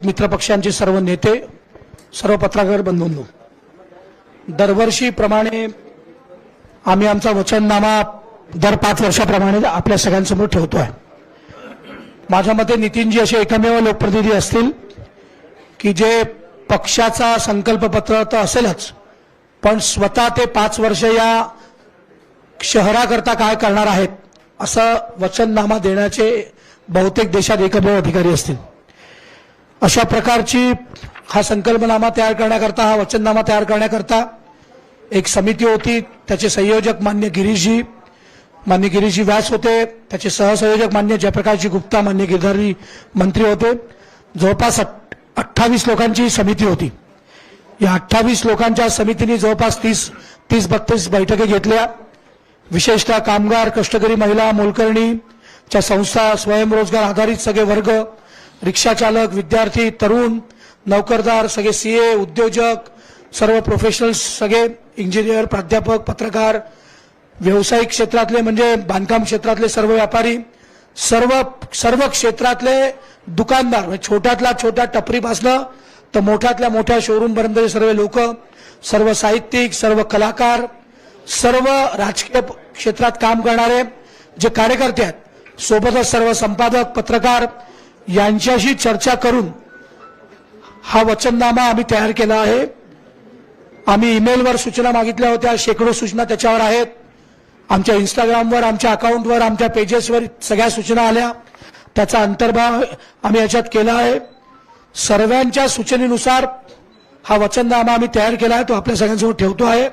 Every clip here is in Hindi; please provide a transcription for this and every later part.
मित्रपक्षांचे सर्व नेते, सर्व पत्रकार बंधूंनो, दरवर्षीप्रमाणे आम्ही आमचा वचननामा दर 5 वर्षाप्रमाणे आपल्या सगळ्यांसमोर ठेवतो आहे। माझ्या मते नितीनजी असे एकमेव लोकप्रतिनिधी असतील की जे पक्षाचा संकल्पपत्र तर असेलच, पण स्वतः ते 5 वर्ष या शहराकरता काय करणार आहेत असं वचननामा देण्याचे बहुतेक देशात एकमेव अधिकारी असतील। अशा प्रकारची हा संकल्पनामा तयार करण्याकरता, हा वचननामा तयार करण्याकरता एक समिती होती। त्याचे संयोजक मान्य गिरीशजी व्यास होते, त्याचे सहसंयोजक मान्य जयप्रकाशजी गुप्ता, मान्य गिरधारी मंत्री होते। जवळपास 28 लोकांची समिती होती। या 28 लोकांच्या समितीने जवळपास 30-32 बैठकी घेतल्या। विशेषतः कामगार, कष्टकरी महिला, मोलकरणीच्या संस्था, स्वयंरोजगार आधारित सगळे वर्ग, रिक्षा चालक, विद्यार्थी, तरुण, नोकरदार, सगळे सीए, उद्योजक, सर्व प्रोफेशनल्स, सगळे इंजिनियर, प्राध्यापक, पत्रकार, व्यावसायिक क्षेत्रातले म्हणजे बांधकाम क्षेत्रातले सर्व व्यापारी, सर्व क्षेत्रातले दुकानदार, छोट्यातला छोट्या टपरीपासनं तर मोठ्यातल्या मोठ्या शोरूम पर्यंतचे सर्व लोक, सर्व साहित्यिक, सर्व कलाकार, सर्व राजकीय क्षेत्रात काम करणारे जे कार्यकर्ते आहेत, सोबतच सर्व संपादक, पत्रकार यांच्याशी चर्चा करून हा वचननामा आम्ही तयार केला आहे। आम्ही ईमेलवर सूचना मागितल्या होत्या, शेकडो सूचना त्याच्यावर आहेत। आमच्या इंस्टाग्रामवर, आमच्या अकाउंटवर, आमच्या पेजेसवर सगळ्या सूचना आल्या। त्याचा अंतर्भाव आम्ही याच्यात केला आहे। सर्वांच्या सूचनेनुसार हा वचननामा आम्ही तयार केला आहे, तो आपल्या सगळ्यांसमोर ठेवतो आहे।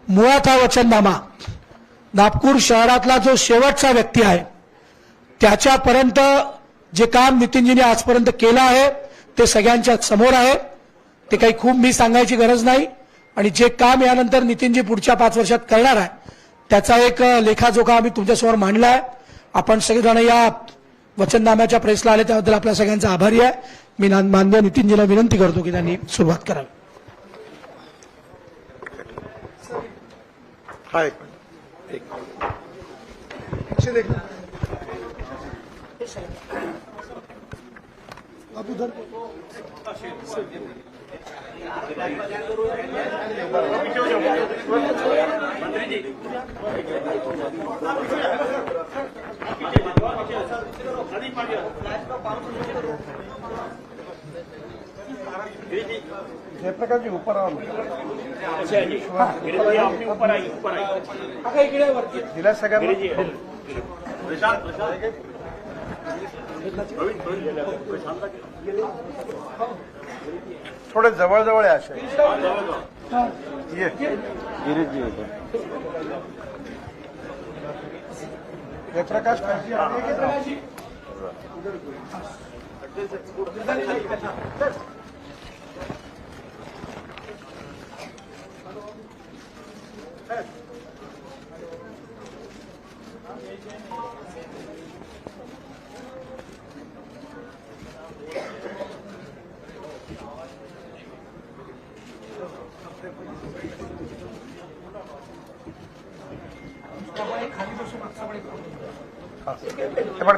मुळात हा वचननामा नागपूर शहरातला जो शेवटचा व्यक्ती आहे त्याच्यापर्यंत जे काम नितीनजीने आजपर्यंत केलं आहे ते सगळ्यांच्या समोर आहे। ते काही खूप मी सांगायची गरज नाही, आणि जे काम यानंतर नितीनजी पुढच्या 5 वर्षात करणार आहे त्याचा एक लेखाजोखा आम्ही तुमच्यासमोर मांडला आहे। आपण सगळेजण या वचननाम्याच्या प्रेसला आले त्याबद्दल आपल्या सगळ्यांचा आभारी आहे। मी माननीय नितीनजीला विनंती करतो की त्यांनी सुरुवात करावी। हाय जयप्रकाश जी ऊपर आओ। जिला सगळ्यांना थोडे जवळ जवळ आहे असे ये जयप्रकाश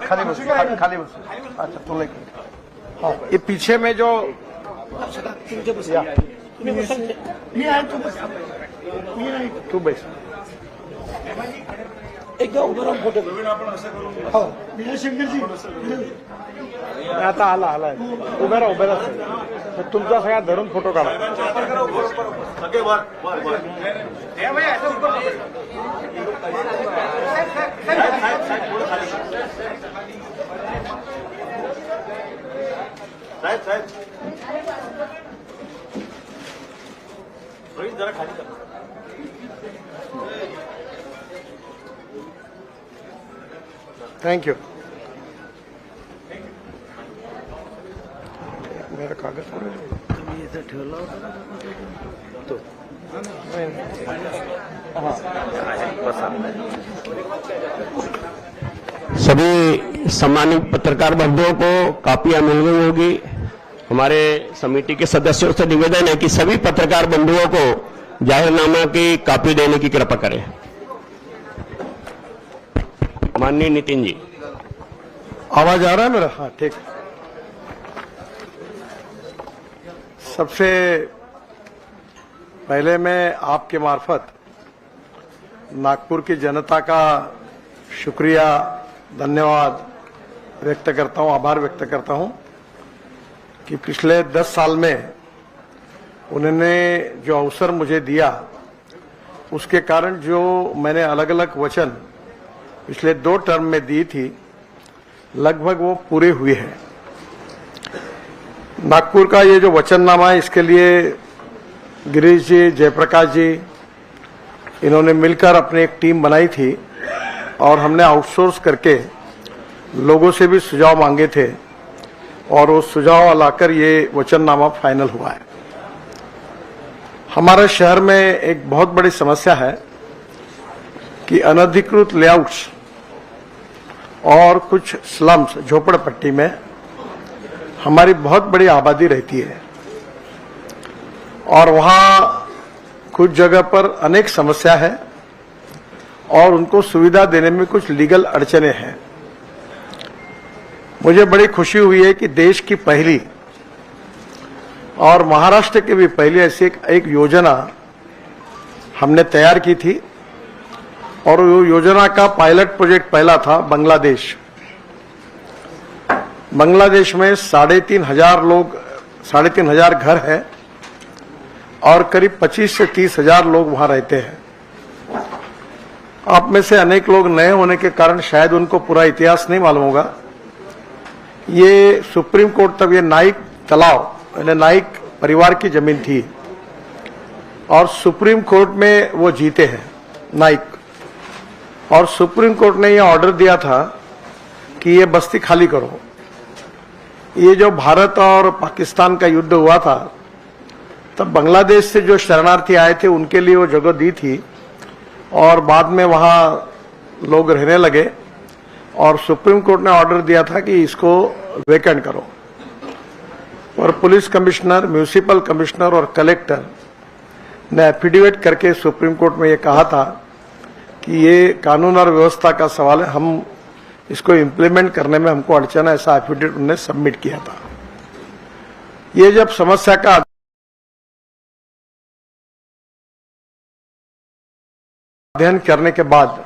खाली बस। अच्छा तुम हाँ, ये पीछे में जो तू बस एक उभं राहून फोटो आता आलाय उभ्या राहा तुमचा सगळ्या धरून फोटो काढा। जरा खाली करा। Thank you. मेरा कागज ठेवला होता तो सभी सम्मानित पत्रकार बंधुओं को कापियां मिल गई होगी। हमारे समिति के सदस्यों से निवेदन है कि सभी पत्रकार बंधुओं को जाहिरनामा की कॉपी देने की कृपा करें। माननीय नितिन जी, आवाज आ रहा है मेरा? हाँ ठीक। सबसे पहले मैं आपके मार्फत नागपुर की जनता का शुक्रिया, धन्यवाद व्यक्त करता हूं, आभार व्यक्त करता हूं कि पिछले 10 साल में उन्होंने जो अवसर मुझे दिया, उसके कारण जो मैंने अलग अलग वचन पिछले 2 टर्म में दी थी, लगभग वो पूरे हुए हैं। नागपुर का ये जो वचननामा है, इसके लिए गिरीश जी, जयप्रकाश जी, इन्होंने मिलकर अपनी एक टीम बनाई थी और हमने आउटसोर्स करके लोगों से भी सुझाव मांगे थे और वो सुझाव लाकर ये वचननामा फाइनल हुआ है। हमारे शहर में एक बहुत बड़ी समस्या है कि अनधिकृत लेआउट्स और कुछ स्लम्स, झोपड़पट्टी में हमारी बहुत बड़ी आबादी रहती है और वहां कुछ जगह पर अनेक समस्या है और उनको सुविधा देने में कुछ लीगल अड़चने हैं। मुझे बड़ी खुशी हुई है कि देश की पहली और महाराष्ट्र की भी पहली ऐसी एक योजना हमने तैयार की थी और वो योजना का पायलट प्रोजेक्ट पहला था बांग्लादेश। बांग्लादेश में 3,500 घर है और करीब 25 से 30 हजार लोग वहां रहते हैं। आप में से अनेक लोग नए होने के कारण शायद उनको पूरा इतिहास नहीं मालूम होगा। ये सुप्रीम कोर्ट तक ये नाइक तालाब, यानी नाइक परिवार की जमीन थी और सुप्रीम कोर्ट में वो जीते हैं नाइक, और सुप्रीम कोर्ट ने ये ऑर्डर दिया था कि ये बस्ती खाली करो। ये जो भारत और पाकिस्तान का युद्ध हुआ था, तब बांग्लादेश से जो शरणार्थी आए थे उनके लिए वो जगह दी थी और बाद में वहां लोग रहने लगे और सुप्रीम कोर्ट ने ऑर्डर दिया था कि इसको वेकेंट करो। और पुलिस कमिश्नर, म्यूनिसिपल कमिश्नर और कलेक्टर ने एफिडेविट करके सुप्रीम कोर्ट में ये कहा था कि ये कानून और व्यवस्था का सवाल है, हम इसको इम्प्लीमेंट करने में हमको अड़चन है, ऐसा एफिडेविट उन्होंने सबमिट किया था। ये जब समस्या का अध्ययन करने के बाद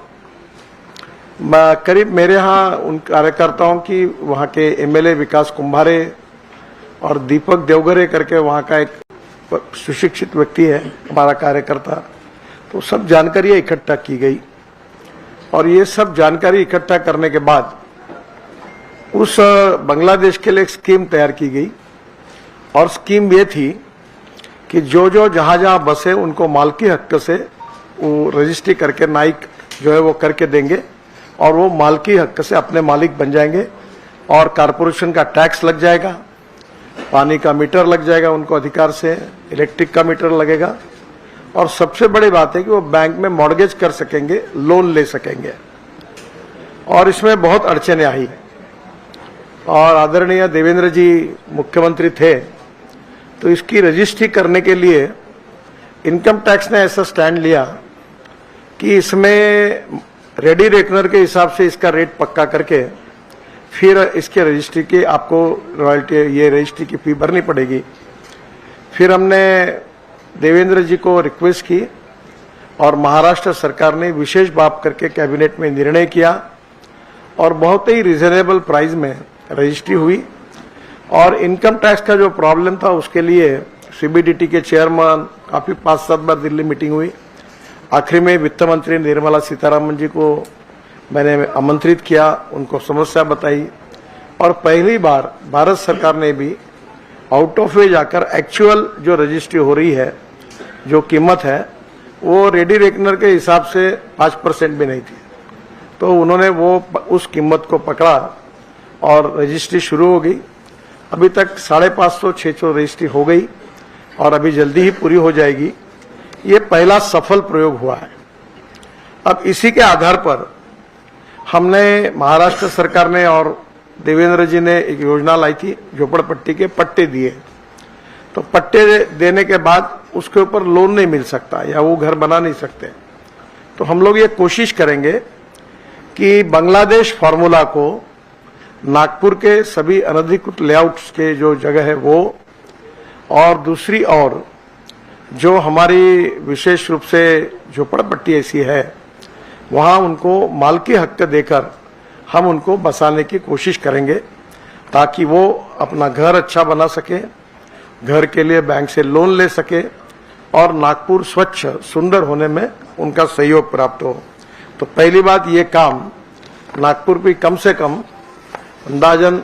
करीब मेरे यहाँ उन कार्यकर्ताओं की, वहाँ के एमएलए विकास कुंभारे और दीपक देवघरे करके वहाँ का एक सुशिक्षित व्यक्ति है हमारा कार्यकर्ता, तो सब जानकारियां इकट्ठा की गई और ये सब जानकारी इकट्ठा करने के बाद उस बांग्लादेश के लिए एक स्कीम तैयार की गई और स्कीम ये थी कि जो जहां बसे उनको मालकी हक से वो रजिस्ट्री करके नाइक जो है वो करके देंगे और वो मालकी हक से अपने मालिक बन जाएंगे और कारपोरेशन का टैक्स लग जाएगा, पानी का मीटर लग जाएगा उनको अधिकार से, इलेक्ट्रिक का मीटर लगेगा और सबसे बड़ी बात है कि वो बैंक में मॉर्गेज कर सकेंगे, लोन ले सकेंगे। और इसमें बहुत अड़चने आई और आदरणीय देवेंद्र जी मुख्यमंत्री थे, तो इसकी रजिस्ट्री करने के लिए इनकम टैक्स ने ऐसा स्टैंड लिया कि इसमें रेडी रेकनर के हिसाब से इसका रेट पक्का करके फिर इसके रजिस्ट्री की आपको रॉयल्टी, ये रजिस्ट्री की फी भरनी पड़ेगी। फिर हमने देवेंद्र जी को रिक्वेस्ट की और महाराष्ट्र सरकार ने विशेष बात करके कैबिनेट में निर्णय किया और बहुत ही रिजनेबल प्राइस में रजिस्ट्री हुई। और इनकम टैक्स का जो प्रॉब्लम था उसके लिए सीबीडीटी के चेयरमैन काफी 5-7 बार दिल्ली मीटिंग हुई। आखिरी में वित्त मंत्री निर्मला सीतारामन जी को मैंने आमंत्रित किया, उनको समस्या बताई और पहली बार भारत सरकार ने भी आउट ऑफ वे जाकर एक्चुअल जो रजिस्ट्री हो रही है, जो कीमत है वो रेडी रेकनर के हिसाब से 5% भी नहीं थी, तो उन्होंने वो उस कीमत को पकड़ा और रजिस्ट्री शुरू हो गई। अभी तक 550-600 रजिस्ट्री हो गई और अभी जल्दी ही पूरी हो जाएगी। ये पहला सफल प्रयोग हुआ है। अब इसी के आधार पर हमने, महाराष्ट्र सरकार ने और देवेंद्र जी ने एक योजना लाई थी, झोपड़पट्टी के पट्टे दिए। तो पट्टे देने के बाद उसके ऊपर लोन नहीं मिल सकता या वो घर बना नहीं सकते। तो हम लोग ये कोशिश करेंगे कि बांग्लादेश फार्मूला को नागपुर के सभी अनधिकृत लेआउट्स के जो जगह है वो, और दूसरी ओर जो हमारी विशेष रूप से झोपड़पट्टी ऐसी है वहां उनको मालकी हक देकर हम उनको बसाने की कोशिश करेंगे ताकि वो अपना घर अच्छा बना सके, घर के लिए बैंक से लोन ले सके और नागपुर स्वच्छ सुंदर होने में उनका सहयोग प्राप्त हो। तो पहली बात ये काम नागपुर की कम से कम अंदाजन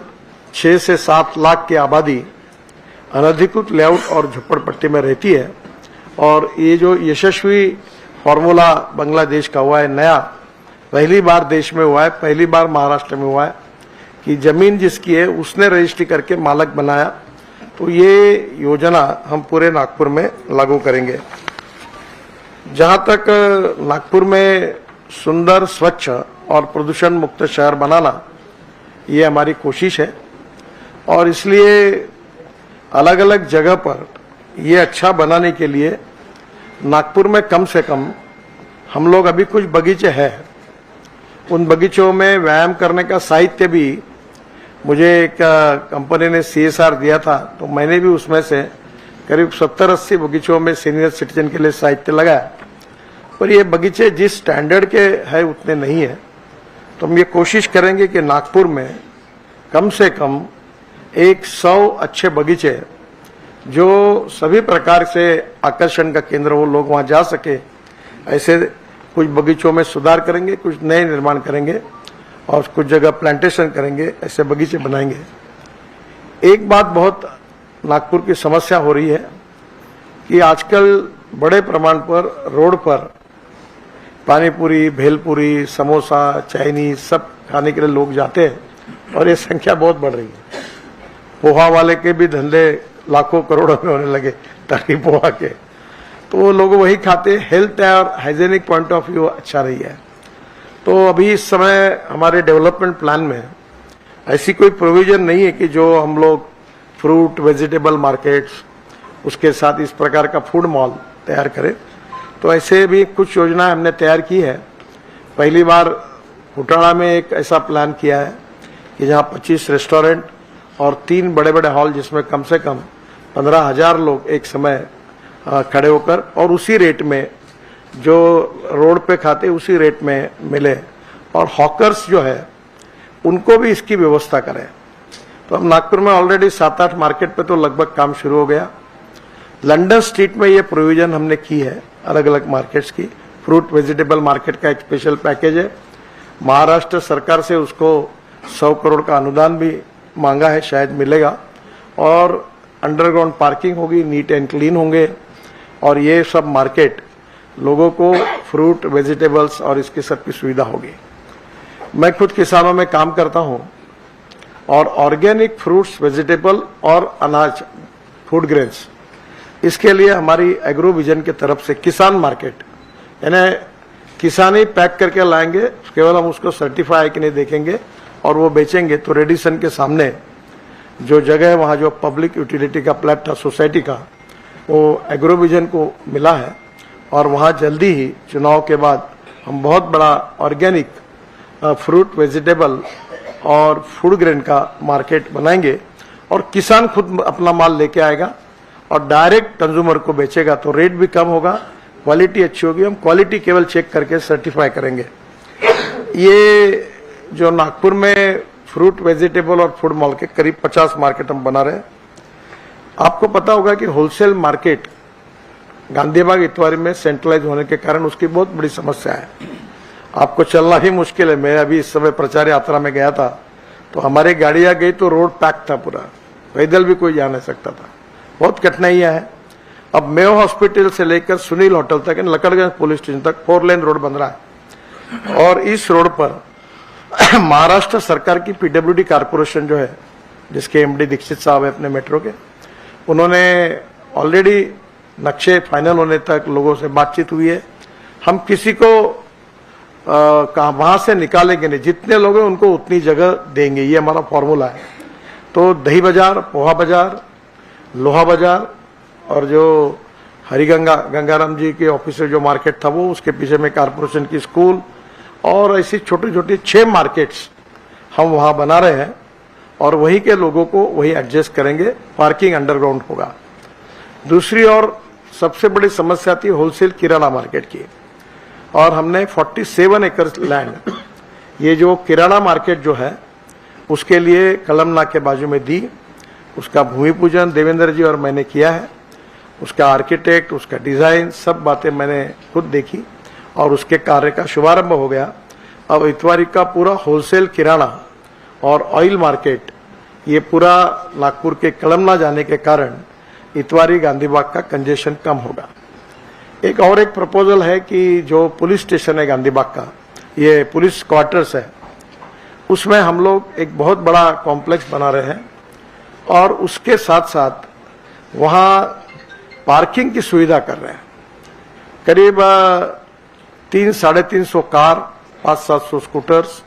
6 से 7 लाख की आबादी अनधिकृत लेआउट और झोपड़पट्टी में रहती है और ये जो यशस्वी फॉर्मूला बांग्लादेश का हुआ है नया, पहली बार देश में हुआ है, पहली बार महाराष्ट्र में हुआ है कि जमीन जिसकी है उसने रजिस्ट्री करके मालक बनाया। तो ये योजना हम पूरे नागपुर में लागू करेंगे। जहां तक नागपुर में सुंदर, स्वच्छ और प्रदूषण मुक्त शहर बनाना, ये हमारी कोशिश है और इसलिए अलग अलग जगह पर ये अच्छा बनाने के लिए नागपुर में कम से कम हम लोग अभी कुछ बगीचे हैं, उन बगीचों में व्यायाम करने का साहित्य भी मुझे एक कंपनी ने CSR दिया था, तो मैंने भी उसमें से करीब 70-80 बगीचों में सीनियर सिटीजन के लिए साहित्य लगाया। पर ये बगीचे जिस स्टैंडर्ड के है उतने नहीं है, तो हम ये कोशिश करेंगे कि नागपुर में कम से कम 100 अच्छे बगीचे जो सभी प्रकार से आकर्षण का केंद्र हो, लोग वहां जा सके, ऐसे कुछ बगीचों में सुधार करेंगे, कुछ नए निर्माण करेंगे और कुछ जगह प्लांटेशन करेंगे, ऐसे बगीचे बनाएंगे। एक बात बहुत नागपुर की समस्या हो रही है कि आजकल बड़े प्रमाण पर रोड पर पानीपुरी, भेलपुरी, समोसा, चाइनीज सब खाने के लिए लोग जाते हैं और ये संख्या बहुत बढ़ रही है। पोहा वाले के भी धंधे लाखों करोड़ों में होने लगे, ताकि पोहा के, तो वो लोग वही खाते। हेल्थ और हाइजेनिक पॉइंट ऑफ व्यू अच्छा रही है। तो अभी इस समय हमारे डेवलपमेंट प्लान में ऐसी कोई प्रोविजन नहीं है कि जो हम लोग फ्रूट वेजिटेबल मार्केट्स, उसके साथ इस प्रकार का फूड मॉल तैयार करें। तो ऐसे भी कुछ योजनाएं हमने तैयार की है। पहली बार फुटाड़ा में एक ऐसा प्लान किया है कि जहां 25 रेस्टोरेंट और 3 बड़े बड़े हॉल जिसमें कम से कम 15,000 लोग एक समय खड़े होकर और उसी रेट में जो रोड पे खाते उसी रेट में मिले, और हॉकर्स जो है उनको भी इसकी व्यवस्था करें। तो हम नागपुर में ऑलरेडी 7-8 मार्केट पे तो लगभग काम शुरू हो गया। लंदन स्ट्रीट में ये प्रोविजन हमने की है अलग अलग मार्केट्स की। फ्रूट वेजिटेबल मार्केट का एक स्पेशल पैकेज है। महाराष्ट्र सरकार से उसको 100 करोड़ का अनुदान भी मांगा है, शायद मिलेगा। और अंडरग्राउंड पार्किंग होगी, नीट एंड क्लीन होंगे और ये सब मार्केट लोगों को फ्रूट वेजिटेबल्स और इसकी सबकी सुविधा होगी। मैं खुद किसानों में काम करता हूं और ऑर्गेनिक फ्रूट्स, वेजिटेबल और अनाज, फूड ग्रेन्स, इसके लिए हमारी एग्रो विजन की तरफ से किसान मार्केट, यानी किसान ही पैक करके लाएंगे, केवल हम उसको सर्टिफाई है कि नहीं देखेंगे और वो बेचेंगे। तो रेडिसन के सामने जो जगह है वहां जो पब्लिक यूटिलिटी का प्लाट था सोसाइटी का, वो एग्रो विजन को मिला है और वहां जल्दी ही चुनाव के बाद हम बहुत बड़ा ऑर्गेनिक फ्रूट वेजिटेबल और फूड ग्रेन का मार्केट बनाएंगे और किसान खुद अपना माल लेके आएगा और डायरेक्ट कंज्यूमर को बेचेगा। तो रेट भी कम होगा, क्वालिटी अच्छी होगी। हम क्वालिटी केवल चेक करके सर्टिफाई करेंगे। ये जो नागपुर में फ्रूट वेजिटेबल और फूड मॉल के करीब 50 मार्केट हम बना रहे हैं। आपको पता होगा कि होलसेल मार्केट गांधीबाग इतवारी में सेंट्रलाइज होने के कारण उसकी बहुत बड़ी समस्या है। आपको चलना ही मुश्किल है। मैं अभी इस समय प्रचार यात्रा में गया था तो हमारी गाड़ियां गई तो रोड पैक था पूरा, पैदल भी कोई जा नहीं सकता था। बहुत कठिनाइयां हैं। अब मेयो हॉस्पिटल से लेकर सुनील होटल तक, लकड़गंज पुलिस स्टेशन तक 4 लेन रोड बन रहा है और इस रोड पर महाराष्ट्र सरकार की PWD कारपोरेशन जो है, जिसके MD दीक्षित साहब है अपने मेट्रो के, उन्होंने ऑलरेडी नक्शे फाइनल होने तक लोगों से बातचीत हुई है। हम किसी को वहां से निकालेंगे नहीं, जितने लोग हैं उनको उतनी जगह देंगे, ये हमारा फॉर्मूला है। तो दही बाजार, पोहा बाजार, लोहा बाजार और जो हरिगंगा गंगाराम जी के ऑफिस से जो मार्केट था वो, उसके पीछे में कारपोरेशन की स्कूल और ऐसी छोटी छोटी 6 मार्केट्स हम वहां बना रहे हैं और वहीं के लोगों को वही एडजस्ट करेंगे। पार्किंग अंडरग्राउंड होगा। दूसरी ओर सबसे बड़ी समस्या थी होलसेल किराना मार्केट की, और हमने 47 एकड़ लैंड ये जो किराना मार्केट जो है उसके लिए कलमना के बाजू में दी। उसका भूमि पूजन देवेंद्र जी और मैंने किया है, उसका आर्किटेक्ट, उसका डिजाइन, सब बातें मैंने खुद देखी और उसके कार्य का शुभारंभ हो गया। अब इतवारी का पूरा होलसेल किराना और ऑयल मार्केट ये पूरा नागपुर के कलमना जाने के कारण इतवारी गांधीबाग का कंजेशन कम होगा। एक और एक प्रपोजल है कि जो पुलिस स्टेशन है गांधीबाग का, ये पुलिस क्वार्टर्स है, उसमें हम लोग एक बहुत बड़ा कॉम्प्लेक्स बना रहे हैं और उसके साथ साथ वहां पार्किंग की सुविधा कर रहे हैं। करीब 300-350 कार, 500-700 स्कूटर्स,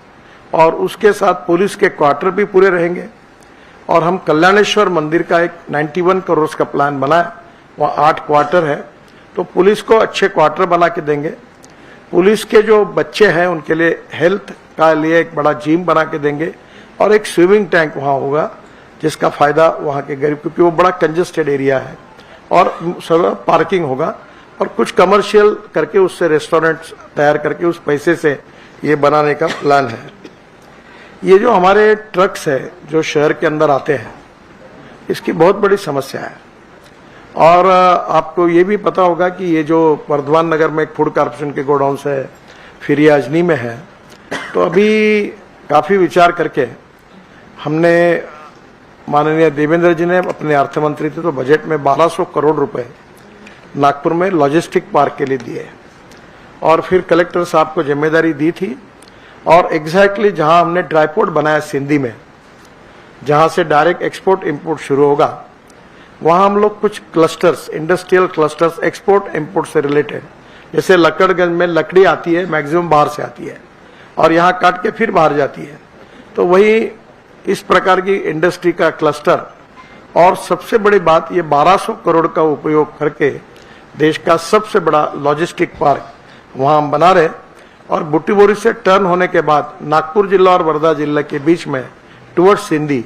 और उसके साथ पुलिस के क्वार्टर भी पूरे रहेंगे। और हम कल्याणेश्वर मंदिर का एक 91 करोड़ का प्लान बनाया, वहाँ 8 क्वार्टर है, तो पुलिस को अच्छे क्वार्टर बना के देंगे। पुलिस के जो बच्चे हैं उनके लिए हेल्थ का लिए एक बड़ा जिम बना के देंगे और एक स्विमिंग टैंक वहाँ होगा जिसका फायदा वहाँ के गरीब, क्योंकि वो बड़ा कंजेस्टेड एरिया है, और सब पार्किंग होगा और कुछ कमर्शियल करके उससे रेस्टोरेंट तैयार करके उस पैसे से ये बनाने का प्लान है। ये जो हमारे ट्रक्स है जो शहर के अंदर आते हैं, इसकी बहुत बड़ी समस्या है। और आपको ये भी पता होगा कि ये जो वर्धमान नगर में एक फूड कॉर्पोरेशन के गोडाउन्स है, फिर ये अजनी में है, तो अभी काफी विचार करके हमने, माननीय देवेंद्र जी ने अपने अर्थ मंत्री थे तो बजट में 1200 करोड़ रुपए नागपुर में लॉजिस्टिक पार्क के लिए दिए, और फिर कलेक्टर साहब को जिम्मेदारी दी थी, और एग्जैक्टली जहां हमने ड्राईपोर्ट बनाया सिंधी में, जहां से डायरेक्ट एक्सपोर्ट इंपोर्ट शुरू होगा, वहां हम लोग कुछ clusters, industrial clusters, export import से रिलेटेड, जैसे लक्कड़गंज में लकड़ी आती है, मैक्सिमम बाहर से आती है और यहाँ काट के फिर बाहर जाती है, तो वही इस प्रकार की इंडस्ट्री का क्लस्टर। और सबसे बड़ी बात, ये 1200 करोड़ का उपयोग करके देश का सबसे बड़ा लॉजिस्टिक पार्क वहां हम बना रहे, और बुट्टीबोरी से टर्न होने के बाद नागपुर जिला और वर्धा जिला के बीच में टुवर्ड्स सिंधी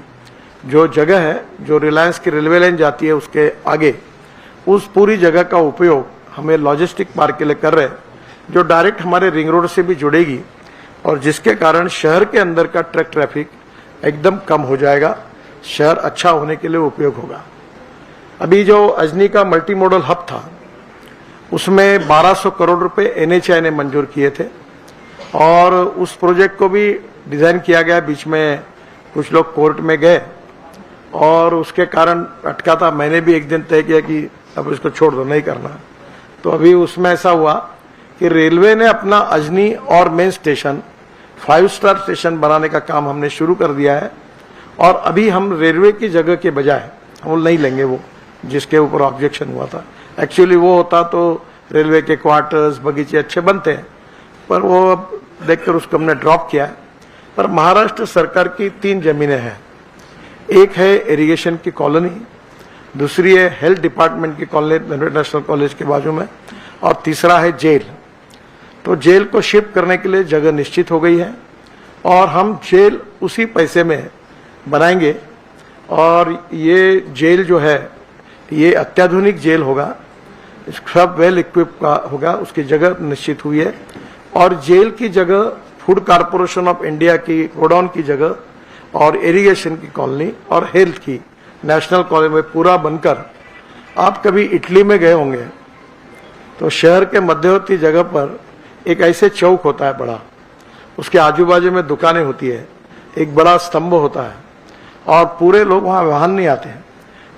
जो जगह है, जो रिलायंस की रेलवे लाइन जाती है उसके आगे, उस पूरी जगह का उपयोग हमें लॉजिस्टिक पार्क के लिए कर रहे हैं, जो डायरेक्ट हमारे रिंग रोड से भी जुड़ेगी और जिसके कारण शहर के अंदर का ट्रक ट्रैफिक एकदम कम हो जाएगा, शहर अच्छा होने के लिए उपयोग होगा। अभी जो अजनी का मल्टी मॉडल हब था उसमें 1200 करोड़ रुपए एनएचआई ने मंजूर किए थे, और उस प्रोजेक्ट को भी डिजाइन किया गया। बीच में कुछ लोग कोर्ट में गए और उसके कारण अटका था। मैंने भी एक दिन तय किया कि अब इसको छोड़ दो, नहीं करना। तो अभी उसमें ऐसा हुआ कि रेलवे ने अपना अजनी और मेन स्टेशन 5 स्टार स्टेशन बनाने का काम हमने शुरू कर दिया है, और अभी हम रेलवे की जगह के बजाय हम नहीं लेंगे वो जिसके ऊपर ऑब्जेक्शन हुआ था। एक्चुअली वो होता तो रेलवे के क्वार्टर्स, बगीचे अच्छे बनते हैं, पर वो देखकर उसको हमने ड्रॉप किया है। पर महाराष्ट्र सरकार की 3 जमीनें हैं, एक है इरिगेशन की कॉलोनी, दूसरी है हेल्थ डिपार्टमेंट की कॉलोनी नेशनल कॉलेज के बाजू में, और तीसरा है जेल। तो जेल को शिफ्ट करने के लिए जगह निश्चित हो गई है, और हम जेल उसी पैसे में बनाएंगे, और ये जेल जो है ये अत्याधुनिक जेल होगा, सब वेल इक्विप का होगा, उसकी जगह निश्चित हुई है। और जेल की जगह फूड कॉर्पोरेशन ऑफ इंडिया की गोडाउन की जगह, और इरिगेशन की कॉलोनी और हेल्थ की नेशनल कॉलेज में पूरा बनकर, आप कभी इटली में गए होंगे तो शहर के मध्यवर्ती जगह पर एक ऐसे चौक होता है बड़ा, उसके आजू बाजू में दुकानें होती है, एक बड़ा स्तंभ होता है, और पूरे लोग वहां वाहन नहीं आते हैं,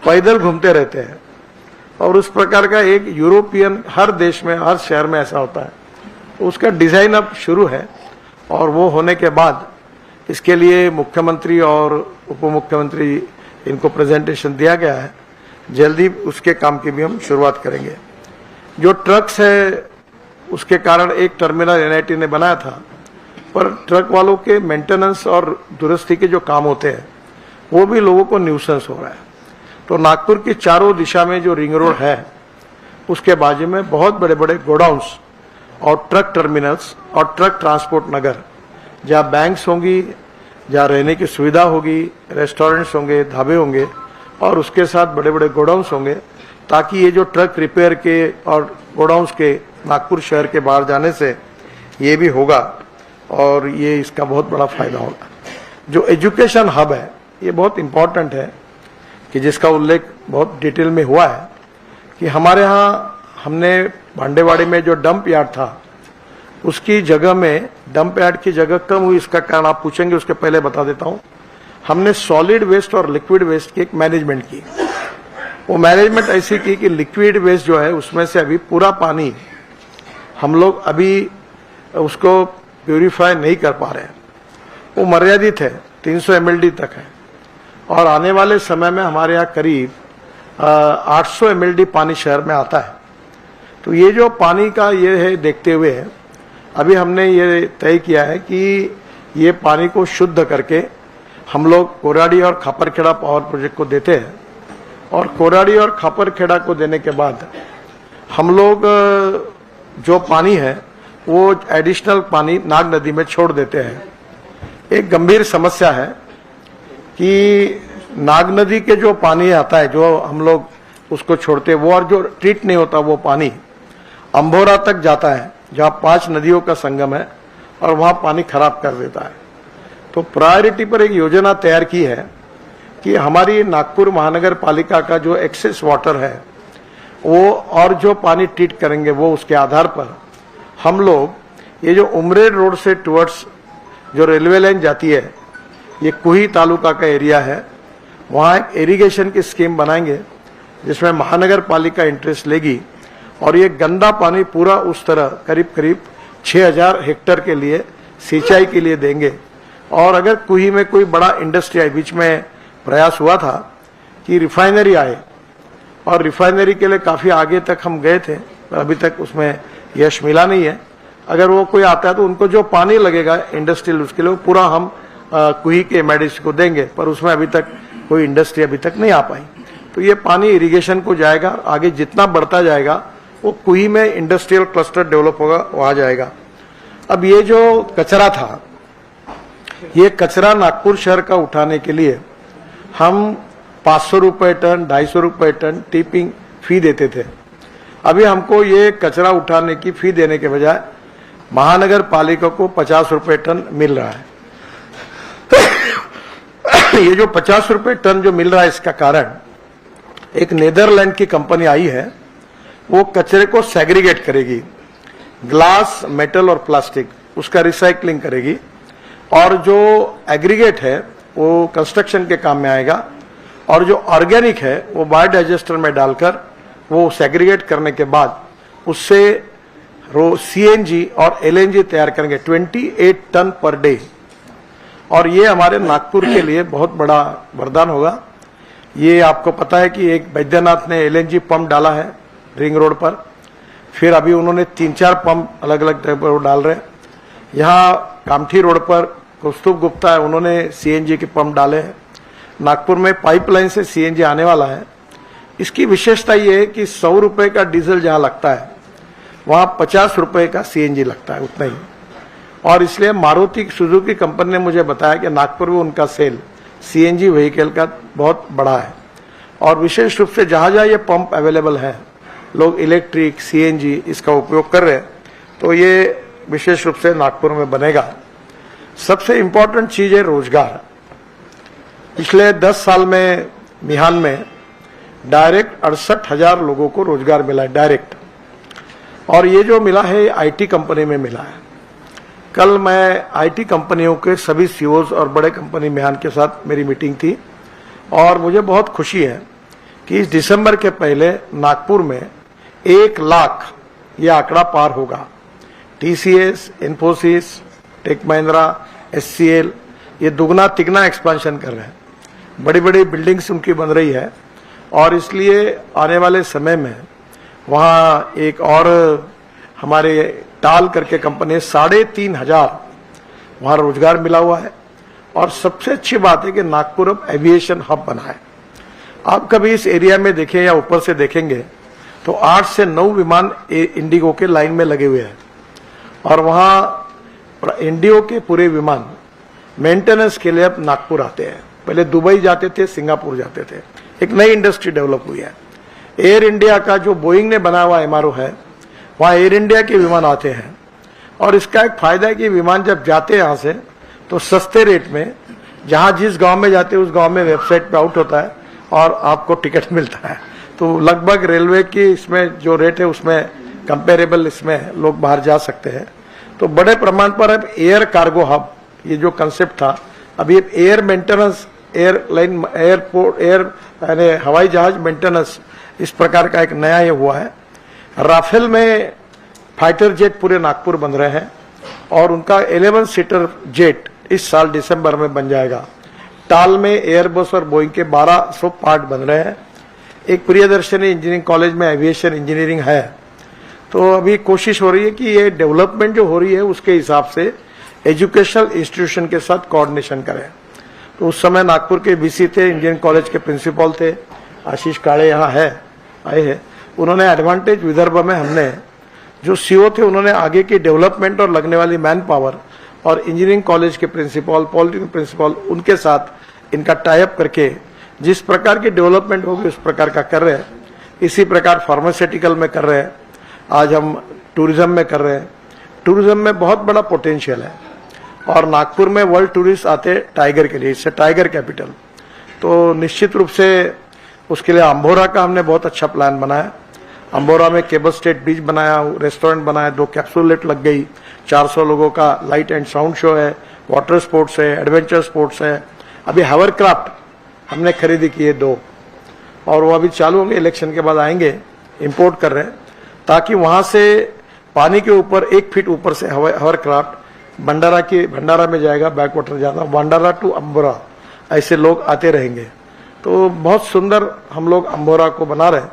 पैदल घूमते रहते हैं। और उस प्रकार का एक यूरोपियन हर देश में, हर शहर में ऐसा होता है। तो उसका डिजाइन अब शुरू है, और वो होने के बाद इसके लिए मुख्यमंत्री और उप मुख्यमंत्री इनको प्रेजेंटेशन दिया गया है। जल्दी उसके काम की भी हम शुरुआत करेंगे। जो ट्रक्स है उसके कारण एक टर्मिनल एनआईटी ने बनाया था, पर ट्रक वालों के मेंटेनेंस और दुरुस्ती के जो काम होते हैं वो भी लोगों को न्यूसेंस हो रहा है। तो नागपुर की चारों दिशा में जो रिंग रोड है उसके बाजू में बहुत बड़े बड़े गोडाउन्स और ट्रक टर्मिनल्स और ट्रक ट्रांसपोर्ट नगर, जहाँ बैंक्स होंगी, जहाँ रहने की सुविधा होगी, रेस्टोरेंट्स होंगे, ढाबे होंगे, और उसके साथ बड़े बड़े गोडाउन्स होंगे, ताकि ये जो ट्रक रिपेयर के और गोडाउन्स के नागपुर शहर के बाहर जाने से ये भी होगा और ये इसका बहुत बड़ा फायदा होगा। जो एजुकेशन हब है ये बहुत इंपॉर्टेंट है कि जिसका उल्लेख बहुत डिटेल में हुआ है कि हमारे यहाँ हमने भांडेवाड़ी में जो डंप यार्ड था उसकी जगह में डंप यार्ड की जगह कम हुई। इसका कारण आप पूछेंगे, उसके पहले बता देता हूं। हमने सॉलिड वेस्ट और लिक्विड वेस्ट की एक मैनेजमेंट की। वो मैनेजमेंट ऐसी की कि लिक्विड वेस्ट जो है उसमें से अभी पूरा पानी हम लोग अभी उसको प्यूरिफाई नहीं कर पा रहे हैं। वो मर्यादित है, 300 mld तक है और आने वाले समय में हमारे यहाँ करीब 800 mld पानी शहर में आता है। तो ये जो पानी का ये है, देखते हुए अभी हमने ये तय किया है कि ये पानी को शुद्ध करके हम लोग कोराडी और खापरखेड़ा पावर प्रोजेक्ट को देते हैं और कोराडी और खापरखेड़ा को देने के बाद हम लोग जो पानी है वो एडिशनल पानी नाग नदी में छोड़ देते हैं। एक गंभीर समस्या है कि नाग नदी के जो पानी आता है, जो हम लोग उसको छोड़ते हैं वो और जो ट्रीट नहीं होता वो पानी अंबोरा तक जाता है जहां 5 नदियों का संगम है और वहां पानी खराब कर देता है। तो प्रायोरिटी पर एक योजना तैयार की है कि हमारी नागपुर महानगर पालिका का जो एक्सेस वाटर है वो और जो पानी ट्रीट करेंगे वो उसके आधार पर हम लोग ये जो उमरेड रोड से टुवर्ड्स जो रेलवे लाइन जाती है, ये कुही तालुका का एरिया है, वहां एक इरिगेशन की स्कीम बनाएंगे जिसमें महानगर पालिका इंटरेस्ट लेगी और ये गंदा पानी पूरा उस तरह करीब करीब 6000 हेक्टेयर के लिए सिंचाई के लिए देंगे। और अगर कुही में कोई बड़ा इंडस्ट्री आए, बीच में प्रयास हुआ था कि रिफाइनरी आए और रिफाइनरी के लिए काफी आगे तक हम गए थे पर अभी तक उसमें यश मिला नहीं है। अगर वो कोई आता है तो उनको जो पानी लगेगा इंडस्ट्रियल उसके लिए पूरा हम कुही के एमआईडीसी को देंगे, पर उसमें अभी तक कोई इंडस्ट्री अभी तक नहीं आ पाई। तो ये पानी इरिगेशन को जाएगा, आगे जितना बढ़ता जाएगा वो कुही में इंडस्ट्रियल क्लस्टर डेवलप होगा, वहां जाएगा। अब ये जो कचरा था, ये कचरा नागपुर शहर का उठाने के लिए हम 500 रुपए टन, 250 रुपए टन टिपिंग फी देते थे। अभी हमको ये कचरा उठाने की फी देने के बजाय महानगर पालिका को 50 रुपए टन मिल रहा है। ये जो 50 रुपए टन जो मिल रहा है, इसका कारण एक नीदरलैंड की कंपनी आई है, वो कचरे को सेग्रीगेट करेगी, ग्लास, मेटल और प्लास्टिक, उसका रिसाइकलिंग करेगी और जो एग्रीगेट है वो कंस्ट्रक्शन के काम में आएगा और जो ऑर्गेनिक है वो बायोडाइजेस्टर में डालकर वो सेग्रीगेट करने के बाद उससे सीएनजी और एलएनजी तैयार करेंगे 28 टन पर डे। और ये हमारे नागपुर के लिए बहुत बड़ा वरदान होगा। ये आपको पता है कि एक बैद्यनाथ ने एलएनजी पंप डाला है रिंग रोड पर, फिर अभी उन्होंने 3-4 पंप अलग अलग जगह पर डाल रहे हैं। यहाँ कामठी रोड पर कौस्तुभ गुप्ता है, उन्होंने सीएनजी के पंप डाले हैं। नागपुर में पाइपलाइन से सीएनजी आने वाला है। इसकी विशेषता ये है कि 100 रुपए का डीजल जहां लगता है वहां 50 रुपए का सीएनजी लगता है, उतना ही। और इसलिए मारुति सुजुकी कंपनी ने मुझे बताया कि नागपुर में उनका सेल सीएनजी व्हीकल का बहुत बड़ा है और विशेष रूप से जहां जहां ये पंप अवेलेबल है लोग इलेक्ट्रिक सीएनजी इसका उपयोग कर रहे हैं। तो ये विशेष रूप से नागपुर में बनेगा। सबसे इंपॉर्टेंट चीज है रोजगार। पिछले 10 साल में मिहान में डायरेक्ट 68,000 लोगों को रोजगार मिला है, डायरेक्ट। और ये जो मिला है आईटी कंपनी में मिला है। कल मैं आईटी कंपनियों के सभी सीईओज और बड़े कंपनी मिहान के साथ मेरी मीटिंग थी और मुझे बहुत खुशी है कि इस दिसंबर के पहले नागपुर में 1 लाख ये आंकड़ा पार होगा। टीसीएस, इन्फोसिस, टेक महिंद्रा, एचसीएल ये दुगना तिगना एक्सपेंशन कर रहे हैं। बड़ी बड़ी बिल्डिंग्स उनकी बन रही है और इसलिए आने वाले समय में वहाँ एक और हमारे टाल करके कंपनी 3,500 वहाँ रोजगार मिला हुआ है। और सबसे अच्छी बात है कि नागपुर अब एविएशन हब बना है। आप कभी इस एरिया में देखें या ऊपर से देखेंगे तो 8 से 9 विमान इंडिगो के लाइन में लगे हुए हैं और वहाँ इंडिगो के पूरे विमान मेंटेनेंस के लिए अब नागपुर आते हैं। पहले दुबई जाते थे, सिंगापुर जाते थे। एक नई इंडस्ट्री डेवलप हुई है। एयर इंडिया का जो बोइंग ने बना हुआ MRO है, वहाँ एयर इंडिया के विमान आते हैं। और इसका एक फायदा है कि विमान जब जाते हैं यहाँ से तो सस्ते रेट में, जहाँ जिस गांव में जाते हैं उस गांव में वेबसाइट पे आउट होता है और आपको टिकट मिलता है। तो लगभग रेलवे की इसमें जो रेट है उसमें कंपेरेबल इसमें लोग बाहर जा सकते हैं। तो बड़े प्रमाण पर अब एयर कार्गो हब, ये जो कंसेप्ट था, अभी एयर मेंटेनेंस, एयरलाइन, एयरपोर्ट, यानी हवाई जहाज मेंटेनेंस, इस प्रकार का एक नया ये हुआ है। राफेल में फाइटर जेट पूरे नागपुर बन रहे हैं और उनका 11 सीटर जेट इस साल दिसंबर में बन जाएगा। टाल में एयरबस और बोइंग के 1200 पार्ट बन रहे हैं। एक प्रियदर्शनी इंजीनियरिंग कॉलेज में एविएशन इंजीनियरिंग है। तो अभी कोशिश हो रही है कि ये डेवलपमेंट जो हो रही है उसके हिसाब से एजुकेशनल इंस्टीट्यूशन के साथ कोऑर्डिनेशन करें। तो उस समय नागपुर के BC थे, इंजीनियरिंग कॉलेज के प्रिंसिपल थे, आशीष काड़े यहाँ आए हैं। उन्होंने एडवांटेज विदर्भ में, हमने जो CO थे उन्होंने आगे की डेवलपमेंट और लगने वाली मैन पावर और इंजीनियरिंग कॉलेज के प्रिंसिपल, पॉलिटेक्निक प्रिंसिपल, उनके साथ इनका टाइप करके जिस प्रकार की डेवलपमेंट होगी उस प्रकार का कर रहे हैं। इसी प्रकार फार्मास्यूटिकल में कर रहे हैं, आज हम टूरिज्म में कर रहे हैं। टूरिज्म में बहुत बड़ा पोटेंशियल है और नागपुर में वर्ल्ड टूरिस्ट आते टाइगर के लिए, इससे टाइगर कैपिटल। तो निश्चित रूप से उसके लिए अम्बोरा का हमने बहुत अच्छा प्लान बनाया। अम्बोरा में केबल स्टेट बीच बनाया, रेस्टोरेंट बनाया, 2 कैप्सूलेट लग गई, 400 लोगों का लाइट एंड साउंड शो है, वाटर स्पोर्ट्स है, एडवेंचर स्पोर्ट्स है। अभी हावरक्राफ्ट हमने खरीदी की है 2 और वो अभी चालू होंगे, इलेक्शन के बाद आएंगे, इंपोर्ट कर रहे हैं, ताकि वहां से पानी के ऊपर 1 फीट ऊपर से हावरक्राफ्ट भंडारा में जाएगा, बैक वाटर जाना, भंडारा टू अम्बोरा, ऐसे लोग आते रहेंगे। तो बहुत सुंदर हम लोग अम्बोरा को बना रहे हैं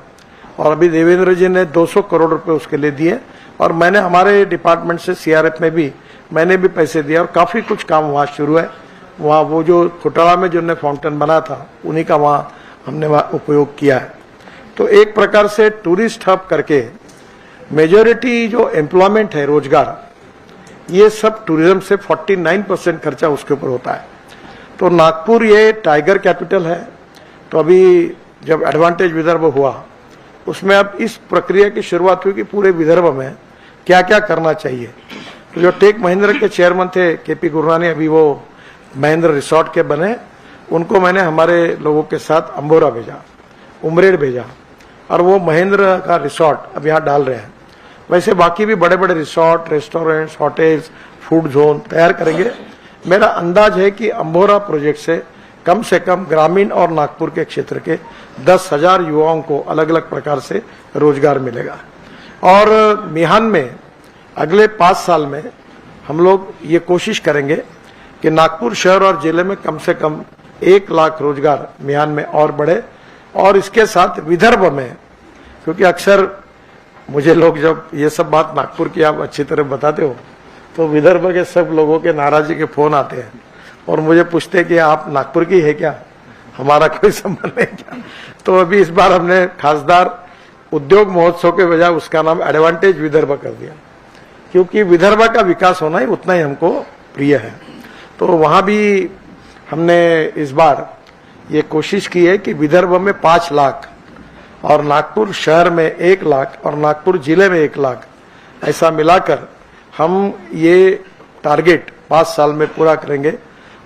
और अभी देवेंद्र जी ने 200 करोड़ रुपए उसके लिए दिए और मैंने हमारे डिपार्टमेंट से CRF में भी मैंने भी पैसे दिए और काफी कुछ काम वहां शुरू है। वहाँ वो जो खोटाड़ा में जो ने फाउंटेन बना था उन्हीं का वहाँ हमने उपयोग किया है। तो एक प्रकार से टूरिस्ट हब करके मेजोरिटी जो एम्प्लॉयमेंट है, रोजगार, ये सब टूरिज्म से 49% खर्चा उसके ऊपर होता है। तो नागपुर ये टाइगर कैपिटल है। तो अभी जब एडवांटेज विदर्भ हुआ उसमें अब इस प्रक्रिया की शुरुआत हुई कि पूरे विदर्भ में क्या क्या करना चाहिए। तो जो टेक महिंद्रा के चेयरमैन थे KP गुरनानी, अभी वो महिंद्रा रिसोर्ट के बने, उनको मैंने हमारे लोगों के साथ अम्बोरा भेजा, उमरेड भेजा और वो महिंद्रा का रिसोर्ट अब यहाँ डाल रहे हैं। वैसे बाकी भी बड़े बड़े resort, restaurants, hotels, food zone तैयार करेंगे। मेरा अंदाज है कि अम्बोरा प्रोजेक्ट से कम ग्रामीण और नागपुर के क्षेत्र के 10,000 युवाओं को अलग अलग प्रकार से रोजगार मिलेगा। और मिहान में अगले 5 साल में हम लोग ये कोशिश करेंगे कि नागपुर शहर और जिले में कम से कम 1 लाख रोजगार मिहान में और बढ़े। और इसके साथ विदर्भ में, क्योंकि अक्सर मुझे लोग जब ये सब बात नागपुर की आप अच्छी तरह बताते हो तो विदर्भ के सब लोगों के नाराजगी के फोन आते हैं और मुझे पूछते हैं कि आप नागपुर की है क्या, हमारा कोई संबंध नहीं क्या। तो अभी इस बार हमने खासदार उद्योग महोत्सव के बजाय उसका नाम एडवांटेज विदर्भ कर दिया, क्योंकि विदर्भ का विकास होना ही उतना ही हमको प्रिय है। तो वहां भी हमने इस बार ये कोशिश की है कि विदर्भ में 5 लाख और नागपुर शहर में 1 लाख और नागपुर जिले में 1 लाख, ऐसा मिलाकर हम ये टारगेट 5 साल में पूरा करेंगे।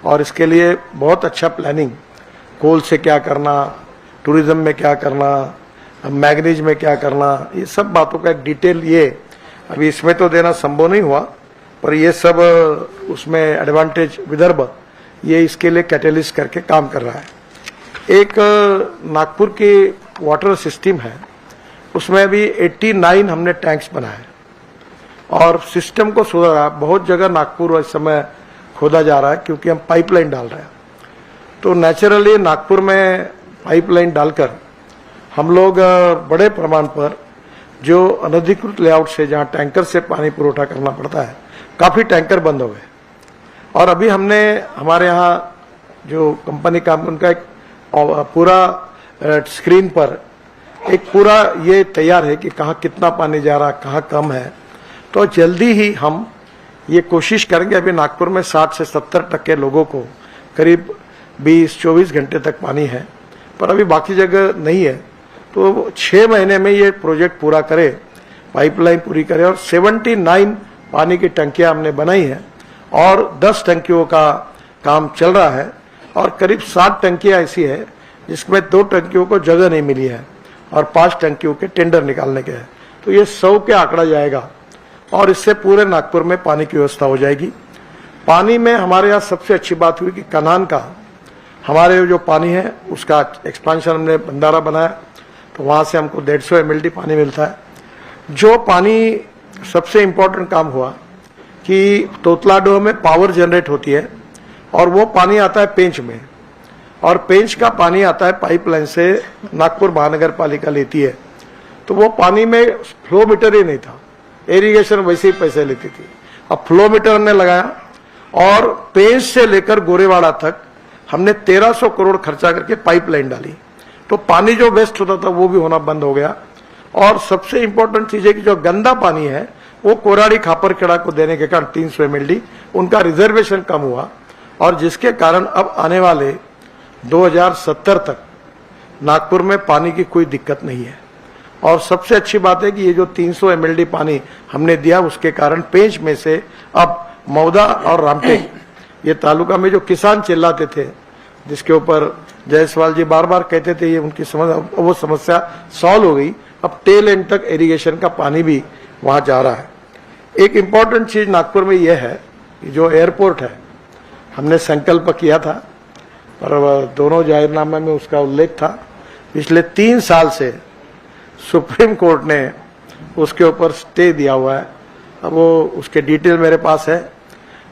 और इसके लिए बहुत अच्छा प्लानिंग, कोल से क्या करना, टूरिज्म में क्या करना, मैग्नीज में क्या करना, ये सब बातों का एक डिटेल, ये अभी इसमें तो देना संभव नहीं हुआ, पर ये सब उसमें एडवांटेज विदर्भ ये इसके लिए कैटेलिस्ट करके काम कर रहा है। एक नागपुर की वाटर सिस्टम है, उसमें अभी 89 हमने टैंक्स बनाए और सिस्टम को सुधारा। बहुत जगह नागपुर इस समय खोदा जा रहा है क्योंकि हम पाइपलाइन डाल रहे हैं। तो नेचुरली नागपुर में पाइपलाइन डालकर हम लोग बड़े प्रमाण पर जो अनधिकृत लेआउट से जहां टैंकर से पानी पुरोठा करना पड़ता है, काफी टैंकर बंद हो गए। और अभी हमने हमारे यहाँ जो कंपनी काम, उनका एक पूरा स्क्रीन पर एक पूरा ये तैयार है कि कहाँ कितना पानी जा रहा, कहाँ कम है। तो जल्दी ही हम ये कोशिश करेंगे। अभी नागपुर में 60 से 70% लोगों को करीब 20-24 घंटे तक पानी है, पर अभी बाकी जगह नहीं है। तो 6 महीने में ये प्रोजेक्ट पूरा करे, पाइपलाइन पूरी करे। और 79 पानी की टंकियां हमने बनाई हैं और 10 टंकियों का काम चल रहा है और करीब 60 टंकियां ऐसी है जिसमें 2 टंकियों को जगह नहीं मिली है और 5 टंकियों के टेंडर निकालने के हैं। तो ये 100 के आंकड़ा जाएगा और इससे पूरे नागपुर में पानी की व्यवस्था हो जाएगी। पानी में हमारे यहाँ सबसे अच्छी बात हुई कि कनान का हमारे जो पानी है उसका एक्सपांशन, हमने बंधारा बनाया तो वहां से हमको 150 MLD पानी मिलता है। जो पानी सबसे इंपॉर्टेंट काम हुआ कि तोतलाडोह में पावर जनरेट होती है और वो पानी आता है पेंच में, और पेंच का पानी आता है पाइपलाइन से, नागपुर महानगर पालिका लेती है। तो वो पानी में फ्लो मीटर ही नहीं था, इरिगेशन वैसे ही पैसे लेती थी। अब फ्लो मीटर हमने लगाया और पेंच से लेकर गोरेवाड़ा तक हमने 1300 करोड़ खर्चा करके पाइपलाइन डाली, तो पानी जो वेस्ट होता था वो भी होना बंद हो गया। और सबसे इंपॉर्टेंट चीज है कि जो गंदा पानी है वो कोराड़ी खापरखेड़ा को देने के कारण 300 MLD उनका रिजर्वेशन कम हुआ, और जिसके कारण अब आने वाले 2070 तक नागपुर में पानी की कोई दिक्कत नहीं है। और सबसे अच्छी बात है कि ये जो 300 MLD पानी हमने दिया उसके कारण पेंच में से अब मौदा और रामटेक ये तालुका में जो किसान चिल्लाते थे, जिसके ऊपर जायसवाल जी बार बार कहते थे ये उनकी वो समस्या सॉल्व हो गई। अब टेल एंड तक इरिगेशन का पानी भी वहां जा रहा है। एक इम्पॉर्टेंट चीज नागपुर में यह है कि जो एयरपोर्ट है, हमने संकल्प किया था पर दोनों जाहिरनामे में उसका उल्लेख था। पिछले 3 साल से सुप्रीम कोर्ट ने उसके ऊपर स्टे दिया हुआ है। अब वो उसके डिटेल मेरे पास है,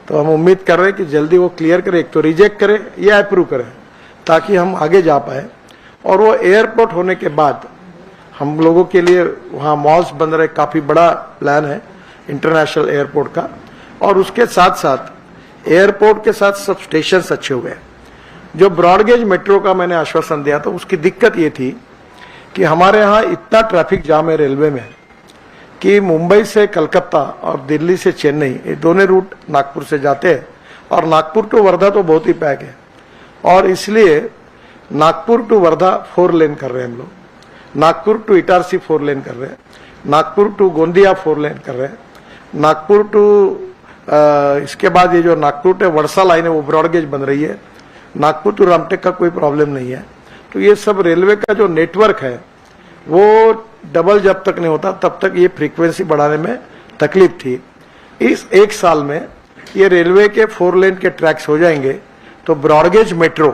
तो हम उम्मीद कर रहे हैं कि जल्दी वो क्लियर करे, एक तो रिजेक्ट करे या अप्रूव करे, ताकि हम आगे जा पाए। और वो एयरपोर्ट होने के बाद हम लोगों के लिए वहाँ मॉल्स बन रहे, काफी बड़ा प्लान है इंटरनेशनल एयरपोर्ट का। और उसके साथ साथ एयरपोर्ट के साथ सब स्टेशन अच्छे हुए। जो ब्रॉडगेज मेट्रो का मैंने आश्वासन दिया था, उसकी दिक्कत ये थी कि हमारे यहाँ इतना ट्रैफिक जाम है रेलवे में कि मुंबई से कलकत्ता और दिल्ली से चेन्नई, ये दोनों रूट नागपुर से जाते हैं, और नागपुर टू वर्धा तो बहुत ही पैक है। और इसलिए नागपुर टू वर्धा 4 लेन कर रहे हैं हम लोग, नागपुर टू इटारसी 4 लेन कर रहे हैं, नागपुर टू गोंदिया 4 लेन कर रहे हैं, नागपुर टू इसके बाद ये जो नागपुर टू वर्षा लाइन है वो ब्रॉडगेज बन रही है। नागपुर टू रामटेक का कोई प्रॉब्लम नहीं है। तो ये सब रेलवे का जो नेटवर्क है वो डबल जब तक नहीं होता तब तक ये फ्रीक्वेंसी बढ़ाने में तकलीफ थी। इस 1 साल में ये रेलवे के 4 लेन के ट्रैक्स हो जाएंगे तो ब्रॉडगेज मेट्रो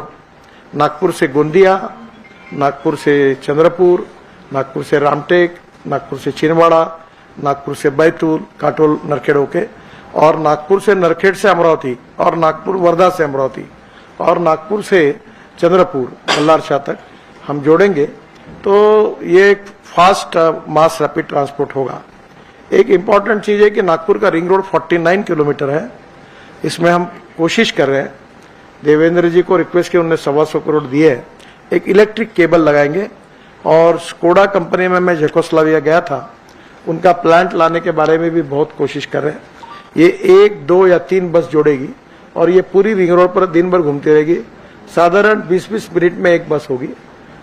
नागपुर से गोंदिया, नागपुर से चंद्रपुर, नागपुर से रामटेक, नागपुर से छिंदवाड़ा, नागपुर से बैतूल, काटोल, नरखेड़ होके, और नागपुर से नरखेड़ से अमरावती, और नागपुर वर्धा से अमरावती, और नागपुर से चंद्रपुर बल्लारशाह तक हम जोड़ेंगे। तो ये एक फास्ट मास रैपिड ट्रांसपोर्ट होगा। एक इम्पॉर्टेंट चीज है कि नागपुर का रिंग रोड 49 किलोमीटर है। इसमें हम कोशिश कर रहे हैं, देवेंद्र जी को रिक्वेस्ट किया, उन्होंने 125 करोड़ दिए है। एक इलेक्ट्रिक केबल लगाएंगे, और स्कोडा कंपनी में मैं जेकोस्लाविया गया था, उनका प्लांट लाने के बारे में भी बहुत कोशिश कर रहे हैं। ये 1, 2 या 3 बस जोड़ेगी और ये पूरी रिंग रोड पर दिन भर घूमती रहेगी। साधारण 20-20 मिनट में एक बस होगी,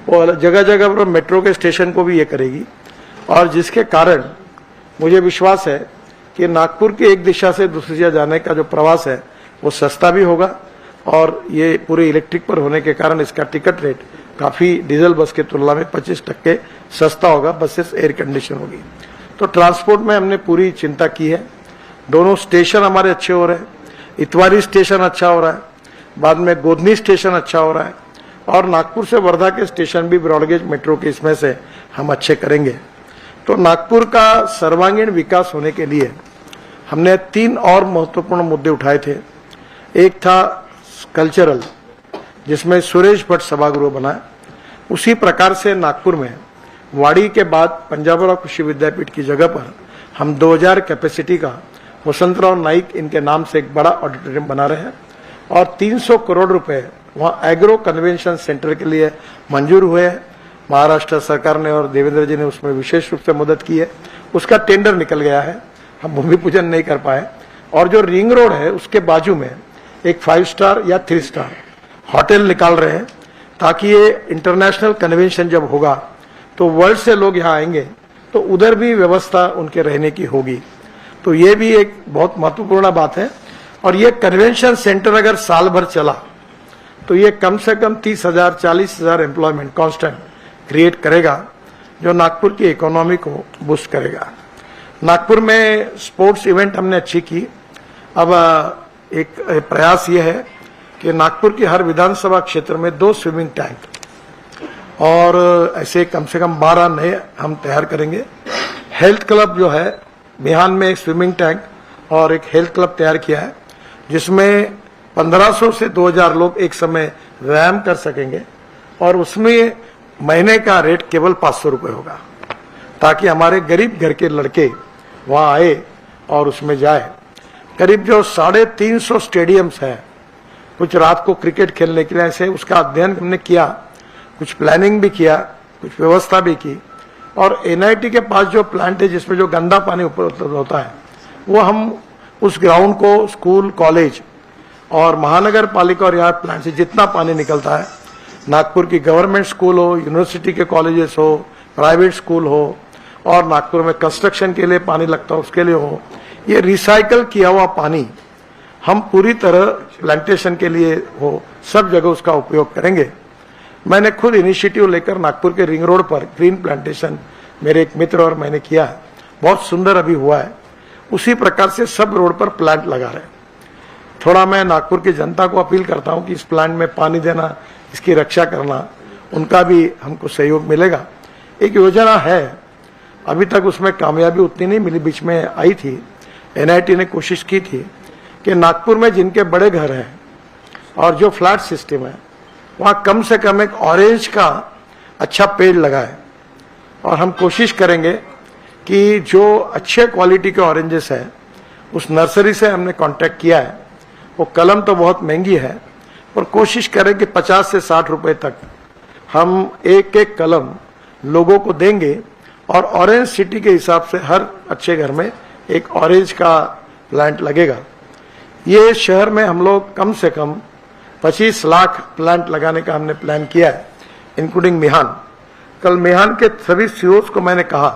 और जगह जगह पर मेट्रो के स्टेशन को भी ये करेगी। और जिसके कारण मुझे विश्वास है कि नागपुर की एक दिशा से दूसरी दिशा जाने का जो प्रवास है वो सस्ता भी होगा, और ये पूरे इलेक्ट्रिक पर होने के कारण इसका टिकट रेट काफी डीजल बस के तुलना में 25% सस्ता होगा। बसेस एयर कंडीशन होगी। तो ट्रांसपोर्ट में हमने पूरी चिंता की है। दोनों स्टेशन हमारे अच्छे हो रहे हैं, इतवारी स्टेशन अच्छा हो रहा है, बाद में गोधनी स्टेशन अच्छा हो रहा है, और नागपुर से वर्धा के स्टेशन भी ब्रॉडगेज मेट्रो के इसमें से हम अच्छे करेंगे। तो नागपुर का सर्वांगीण विकास होने के लिए हमने 3 और महत्वपूर्ण मुद्दे उठाए थे। एक था कल्चरल, जिसमें सुरेश भट्ट सभागृह बना। उसी प्रकार से नागपुर में वाड़ी के बाद पंजाबराव कृषि विद्यापीठ की जगह पर हम 2000 कैपेसिटी का वसंतराव नाइक इनके नाम से एक बड़ा ऑडिटोरियम बना रहे हैं, और 300 करोड़ रुपए वहां एग्रो कन्वेंशन सेंटर के लिए मंजूर हुए हैं। महाराष्ट्र सरकार ने और देवेंद्र जी ने उसमें विशेष रूप से मदद की है। उसका टेंडर निकल गया है, हम भूमि पूजन नहीं कर पाए। और जो रिंग रोड है उसके बाजू में एक 5 स्टार या 3 स्टार होटल निकाल रहे हैं, ताकि ये इंटरनेशनल कन्वेंशन जब होगा तो वर्ल्ड से लोग यहाँ आएंगे तो उधर भी व्यवस्था उनके रहने की होगी। तो ये भी एक बहुत महत्वपूर्ण बात है। और ये कन्वेंशन सेंटर अगर साल भर चला तो ये कम से कम 30,000 40,000 एम्प्लॉयमेंट कांस्टेंट क्रिएट करेगा, जो नागपुर की इकोनॉमी को बूस्ट करेगा। नागपुर में स्पोर्ट्स इवेंट हमने अच्छी की। अब एक प्रयास ये है कि नागपुर की हर विधानसभा क्षेत्र में 2 स्विमिंग टैंक और ऐसे कम से कम 12 नए हम तैयार करेंगे। हेल्थ क्लब जो है, मिहान में एक स्विमिंग टैंक और एक हेल्थ क्लब तैयार किया है, जिसमें 1500 से 2000 लोग एक समय व्यायाम कर सकेंगे और उसमें महीने का रेट केवल 500 रुपए होगा, ताकि हमारे गरीब घर के लड़के वहां आए और उसमें जाए। करीब जो 350 स्टेडियम्स हैं, कुछ रात को क्रिकेट खेलने के लिए ऐसे, उसका अध्ययन हमने किया, कुछ प्लानिंग भी किया, कुछ व्यवस्था भी की। और एनआईटी के पास जो प्लांट है जिसमें जो गंदा पानी उपलब्ध होता है, वो हम उस ग्राउंड को स्कूल, कॉलेज और महानगर पालिका और यहाँ प्लांट से जितना पानी निकलता है, नागपुर की गवर्नमेंट स्कूल हो, यूनिवर्सिटी के कॉलेजेस हो, प्राइवेट स्कूल हो, और नागपुर में कंस्ट्रक्शन के लिए पानी लगता है उसके लिए हो, ये रिसाइकल किया हुआ पानी हम पूरी तरह प्लांटेशन के लिए हो, सब जगह उसका उपयोग करेंगे। मैंने खुद इनिशिएटिव लेकर नागपुर के रिंग रोड पर ग्रीन प्लांटेशन मेरे एक मित्र और मैंने किया है, बहुत सुंदर अभी हुआ है। उसी प्रकार से सब रोड पर प्लांट लगा रहे हैं। थोड़ा मैं नागपुर की जनता को अपील करता हूं कि इस प्लांट में पानी देना, इसकी रक्षा करना, उनका भी हमको सहयोग मिलेगा। एक योजना है, अभी तक उसमें कामयाबी उतनी नहीं मिली, बीच में आई थी, एनआईटी ने कोशिश की थी कि नागपुर में जिनके बड़े घर हैं और जो फ्लैट सिस्टम है, वहां कम से कम एक ऑरेंज का अच्छा पेड़ लगाए। और हम कोशिश करेंगे कि जो अच्छे क्वालिटी के ऑरेंजेस है, उस नर्सरी से हमने कांटेक्ट किया है। वो कलम तो बहुत महंगी है, पर कोशिश करें कि 50 से 60 रुपए तक हम एक एक कलम लोगों को देंगे और ऑरेंज सिटी के हिसाब से हर अच्छे घर में एक ऑरेंज का प्लांट लगेगा। ये शहर में हम लोग कम से कम 25 लाख प्लांट लगाने का हमने प्लान किया है, इंक्लूडिंग मिहान। कल मिहान के सभी सीओस को मैंने कहा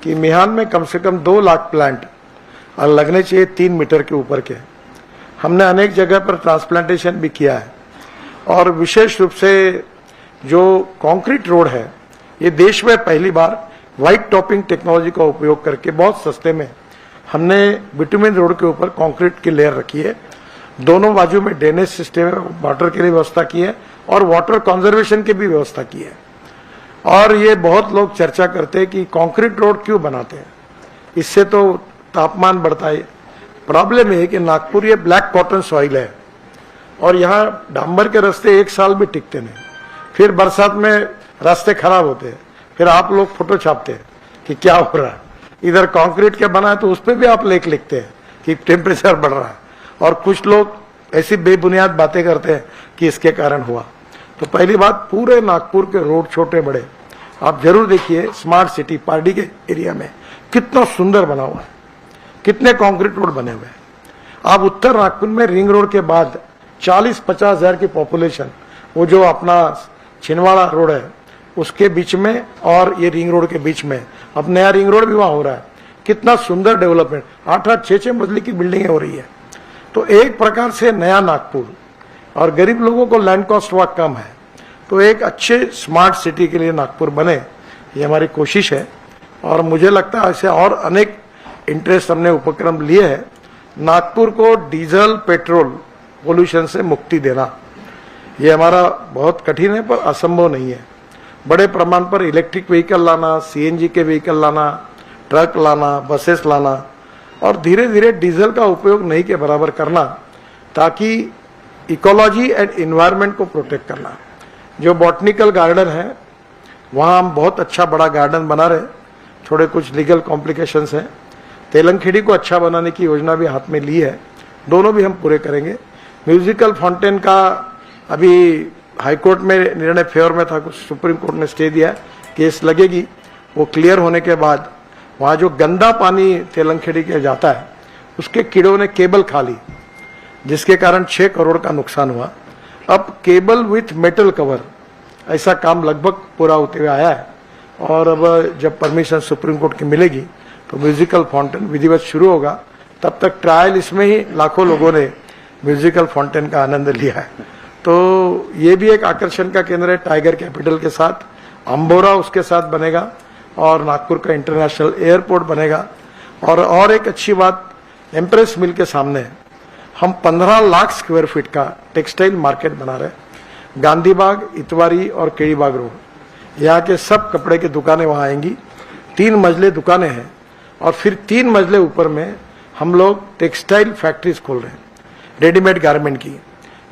कि मिहान में कम से कम 2 लाख प्लांट लगने चाहिए 3 मीटर के ऊपर के। हमने अनेक जगह पर ट्रांसप्लांटेशन भी किया है। और विशेष रूप से जो कंक्रीट रोड है, ये देश में पहली बार व्हाइट टॉपिंग टेक्नोलॉजी का उपयोग करके बहुत सस्ते में हमने बिटुमिन रोड के ऊपर कंक्रीट की लेयर रखी है। दोनों बाजू में ड्रेनेज सिस्टम है, वाटर के लिए व्यवस्था की है और वाटर कंजर्वेशन की भी व्यवस्था की है। और ये बहुत लोग चर्चा करते हैं कि कंक्रीट रोड क्यों बनाते हैं, इससे तो तापमान बढ़ता है। प्रॉब्लम है कि नागपुर ये ब्लैक कॉटन सॉइल है और यहाँ डांबर के रास्ते 1 साल भी टिकते नहीं, फिर बरसात में रास्ते खराब होते हैं, फिर आप लोग फोटो छापते हैं कि क्या हो रहा है। इधर कंक्रीट के बना है तो उस पर भी आप लेख लिखते हैं कि टेम्परेचर बढ़ रहा है, और कुछ लोग ऐसी बेबुनियाद बातें करते हैं कि इसके कारण हुआ। तो पहली बात, पूरे नागपुर के रोड छोटे बड़े आप जरूर देखिए। स्मार्ट सिटी पार्टी के एरिया में कितना सुंदर बना हुआ है, कितने कंक्रीट रोड बने हुए हैं। आप उत्तर नागपुर में रिंग रोड के बाद 40-50 हजार की पॉपुलेशन, वो जो अपना छिंदवाड़ा रोड है उसके बीच में और ये रिंग रोड के बीच में, अब नया रिंग रोड भी वहां हो रहा है। कितना सुंदर डेवलपमेंट, 8-8, 6-6 मंजिल की बिल्डिंगें हो रही है। तो एक प्रकार से नया नागपुर, और गरीब लोगों को लैंड कॉस्ट वहां कम है, तो एक अच्छे स्मार्ट सिटी के लिए नागपुर बने, ये हमारी कोशिश है। और मुझे लगता है ऐसे और अनेक इंटरेस्ट हमने उपक्रम लिए हैं। नागपुर को डीजल पेट्रोल पोल्यूशन से मुक्ति देना, ये हमारा बहुत कठिन है पर असंभव नहीं है। बड़े प्रमाण पर इलेक्ट्रिक व्हीकल लाना, सीएनजी के व्हीकल लाना, ट्रक लाना, बसेस लाना, और धीरे धीरे डीजल का उपयोग नहीं के बराबर करना, ताकि इकोलॉजी एंड इन्वायरमेंट को प्रोटेक्ट करना। जो बॉटनिकल गार्डन है वहाँ हम बहुत अच्छा बड़ा गार्डन बना रहे, थोड़े कुछ लीगल कॉम्प्लिकेशंस हैं। तेलंगखेड़ी को अच्छा बनाने की योजना भी हाथ में ली है, दोनों भी हम पूरे करेंगे। म्यूजिकल फाउंटेन का अभी हाईकोर्ट में निर्णय फेवर में था, कुछ सुप्रीम कोर्ट ने स्टे दिया, केस लगेगी, वो क्लियर होने के बाद वहाँ जो गंदा पानी तेलंगखेड़ी के जाता है उसके कीड़ों ने केबल खा ली, जिसके कारण 6 करोड़ का नुकसान हुआ। अब केबल विथ मेटल कवर, ऐसा काम लगभग पूरा होते हुए आया है और अब जब परमिशन सुप्रीम कोर्ट की मिलेगी तो म्यूजिकल फाउंटेन विधिवत शुरू होगा। तब तक ट्रायल इसमें ही लाखों लोगों ने म्यूजिकल फाउंटेन का आनंद लिया है। तो ये भी एक आकर्षण का केंद्र है। टाइगर कैपिटल के साथ अंबोरा उसके साथ बनेगा और नागपुर का इंटरनेशनल एयरपोर्ट बनेगा। और एक अच्छी बात, एम्प्रेस मिल के सामने हम 15 लाख स्क्वायर फीट का टेक्सटाइल मार्केट बना रहे हैं। गांधी बाग, इतवारी और केड़ी बाग रोड, यहाँ के सब कपड़े की दुकानें वहाँ आएंगी। 3 मंजिले दुकानें हैं और फिर 3 मंजिले ऊपर में हम लोग टेक्सटाइल फैक्ट्रीज खोल रहे हैं, रेडीमेड गारमेंट की।